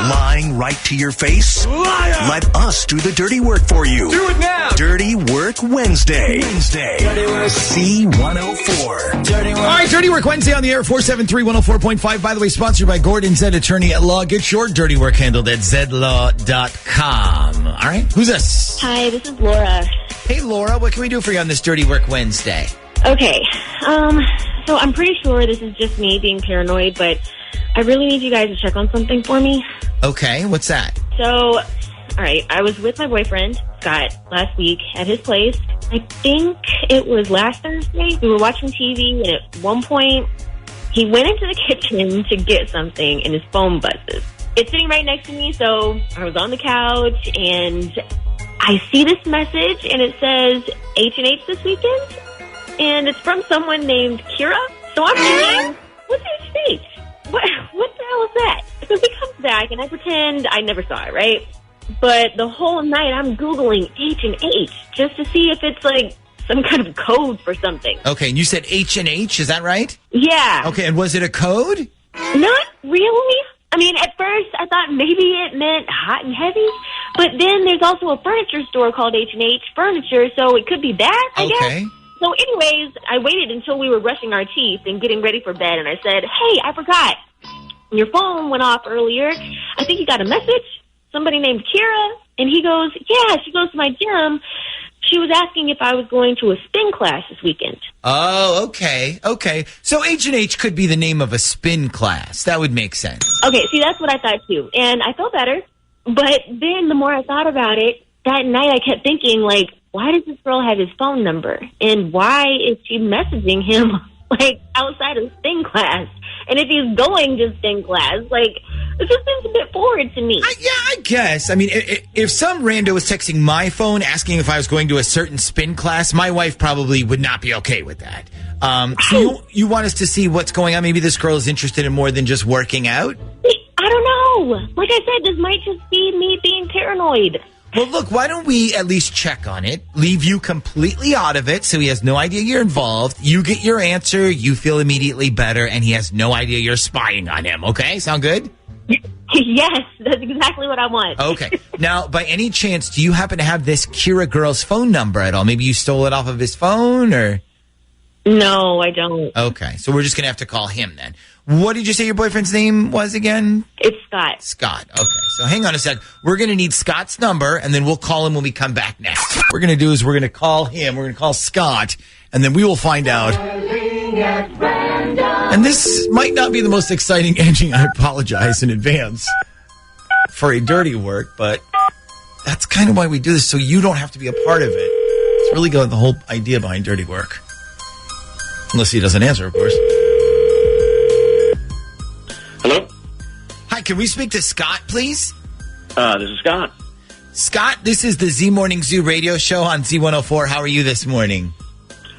Lying right to your face? Liar! Let us do the dirty work for you. Do it now! Dirty Work Wednesday. Dirty Work. C104. Dirty Work. All right, Dirty Work Wednesday on the air, 473-104.5. By the way, sponsored by Gordon Zed, attorney at law. Get your dirty work handled at zedlaw.com. All right, who's this? Hi, this is Laura. Hey, Laura, what can we do for you on this Dirty Work Wednesday? Okay, so I'm pretty sure this is just me being paranoid, but I really need you guys to check on something for me. Okay, what's that? So, all right, I was with my boyfriend, Scott, last week at his place. I think it was last Thursday. We were watching TV, and at one point, he went into the kitchen to get something, and his phone buzzes. It's sitting right next to me, so I was on the couch, and I see this message, and it says H&H this weekend, and it's from someone named Kira. So I'm thinking, what's H&H? What the hell is that? So he comes back, and I pretend I never saw it, right? But the whole night, I'm Googling H&H just to see if it's like some kind of code for something. Okay, and you said H&H, is that right? Yeah. Okay, and was it a code? Not really. I mean, at first, I thought maybe it meant hot and heavy. But then there's also a furniture store called H&H Furniture, so it could be that, I guess. So anyways, I waited until we were brushing our teeth and getting ready for bed, and I said, hey, I forgot. Your phone went off earlier. I think you got a message. Somebody named Kira. And he goes, yeah, she goes to my gym. She was asking if I was going to a spin class this weekend. Oh, okay. So H&H could be the name of a spin class. That would make sense. Okay, see, that's what I thought, too. And I felt better. But then the more I thought about it, that night I kept thinking, like, why does this girl have his phone number? And why is she messaging him, like, outside of spin class? And if he's going to spin class, like, it just seems a bit forward to me. I guess. I mean, if some rando was texting my phone asking if I was going to a certain spin class, my wife probably would not be okay with that. So you want us to see what's going on? Maybe this girl is interested in more than just working out? I don't know. Like I said, this might just be me being paranoid. Well, look, why don't we at least check on it, leave you completely out of it so he has no idea you're involved. You get your answer, you feel immediately better, and he has no idea you're spying on him, okay? Sound good? Yes, that's exactly what I want. Okay. Now, by any chance, do you happen to have this Kira girl's phone number at all? Maybe you stole it off of his phone, or? No, I don't. Okay, so we're just going to have to call him then. What did you say your boyfriend's name was again? It's Scott. Scott. Okay, so hang on a sec. We're going to need Scott's number, and then we'll call him when we come back next. What we're going to do is we're going to call him. We're going to call Scott, and then we will find out. And this might not be the most exciting ending. I apologize in advance for a dirty work, but that's kind of why we do this, so you don't have to be a part of it. It's really the whole idea behind dirty work. Unless he doesn't answer, of course. Hello? Hi, can we speak to Scott, please? This is Scott. Scott, this is the Z Morning Zoo radio show on Z104. How are you this morning?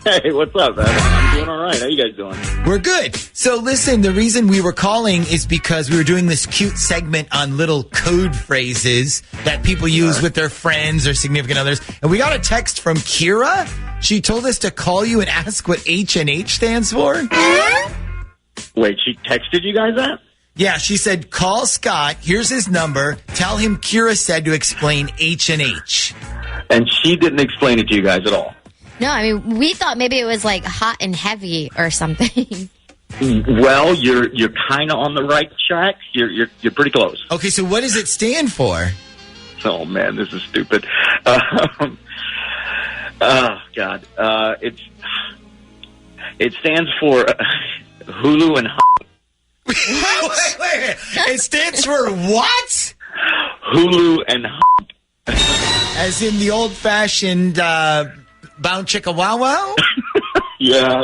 Hey, what's up, man? I'm doing all right. How you guys doing? We're good. So listen, the reason we were calling is because we were doing this cute segment on little code phrases that people use with their friends or significant others. And we got a text from Kira. She told us to call you and ask what H&H stands for. Wait, she texted you guys that? Yeah, she said, call Scott. Here's his number. Tell him Kira said to explain H&H. And she didn't explain it to you guys at all? No, I mean, we thought maybe it was like hot and heavy or something. Well, you're kind of on the right track. You're pretty close. Okay, so what does it stand for? Oh man, this is stupid. Oh God, it stands for Hulu and. Wait. It stands for what? Hulu and. As in the old-fashioned bound chicka wow wow? Yeah.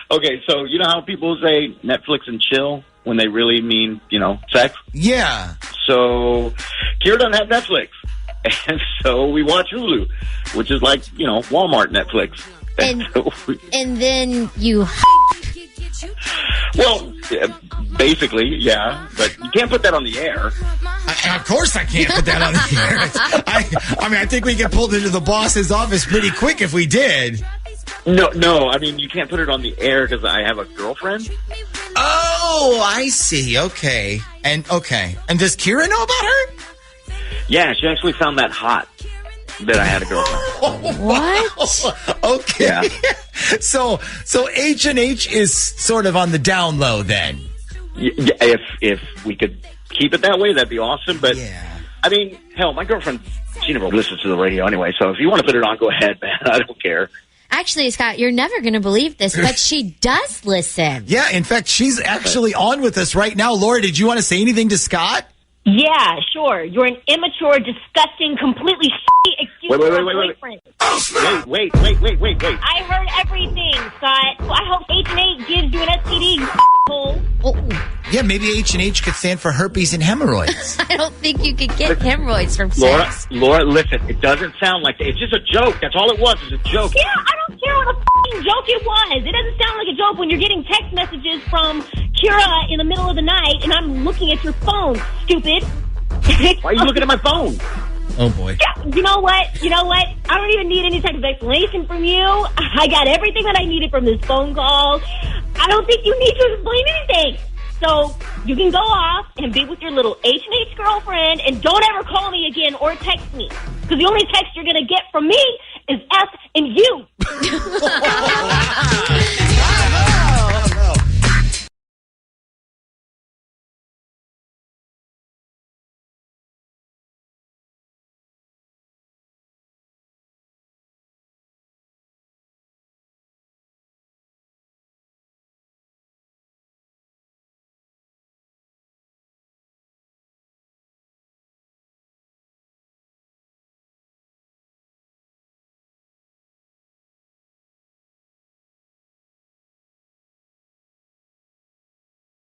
Okay, so you know how people say Netflix and chill when they really mean, sex? Yeah. So Kira doesn't have Netflix. And so we watch Hulu, which is like, Walmart Netflix. And then you... Well, basically, yeah. But you can't put that on the air. Of course I can't put that on the air. I think we get pulled into the boss's office pretty quick if we did. No. I mean, you can't put it on the air because I have a girlfriend. Oh, I see. Okay. And does Kira know about her? Yeah, she actually found that hot that I had a girlfriend. What? Okay. Yeah. So H&H is sort of on the down low then. Yeah, if we could keep it that way, that'd be awesome. But I mean, hell, my girlfriend, she never listens to the radio anyway. So if you want to put it on, go ahead, man. I don't care. Actually, Scott, you're never going to believe this, but she does listen. Yeah, in fact, she's actually on with us right now. Laura, did you want to say anything to Scott? Yeah, sure. You're an immature, disgusting, completely excuse for a boyfriend. Wait. I heard everything, Scott. Well, I hope H&H gives you an STD, you asshole. Yeah, maybe H&H could stand for herpes and hemorrhoids. I don't think you could get hemorrhoids from Laura, sex. Laura, listen, it doesn't sound like that. It's just a joke. That's all it was. It's a joke. Yeah, I don't care what a f***ing joke it was. It doesn't sound like a joke when you're getting text messages from Kira in the middle of the night and I'm looking at your phone, stupid. Why are you looking at my phone? Oh, boy. Yeah, you know what? I don't even need any type of explanation from you. I got everything that I needed from this phone call. I don't think you need to explain anything. So you can go off and be with your little H&H girlfriend and don't ever call me again or text me. Because the only text you're going to get from me is F and you.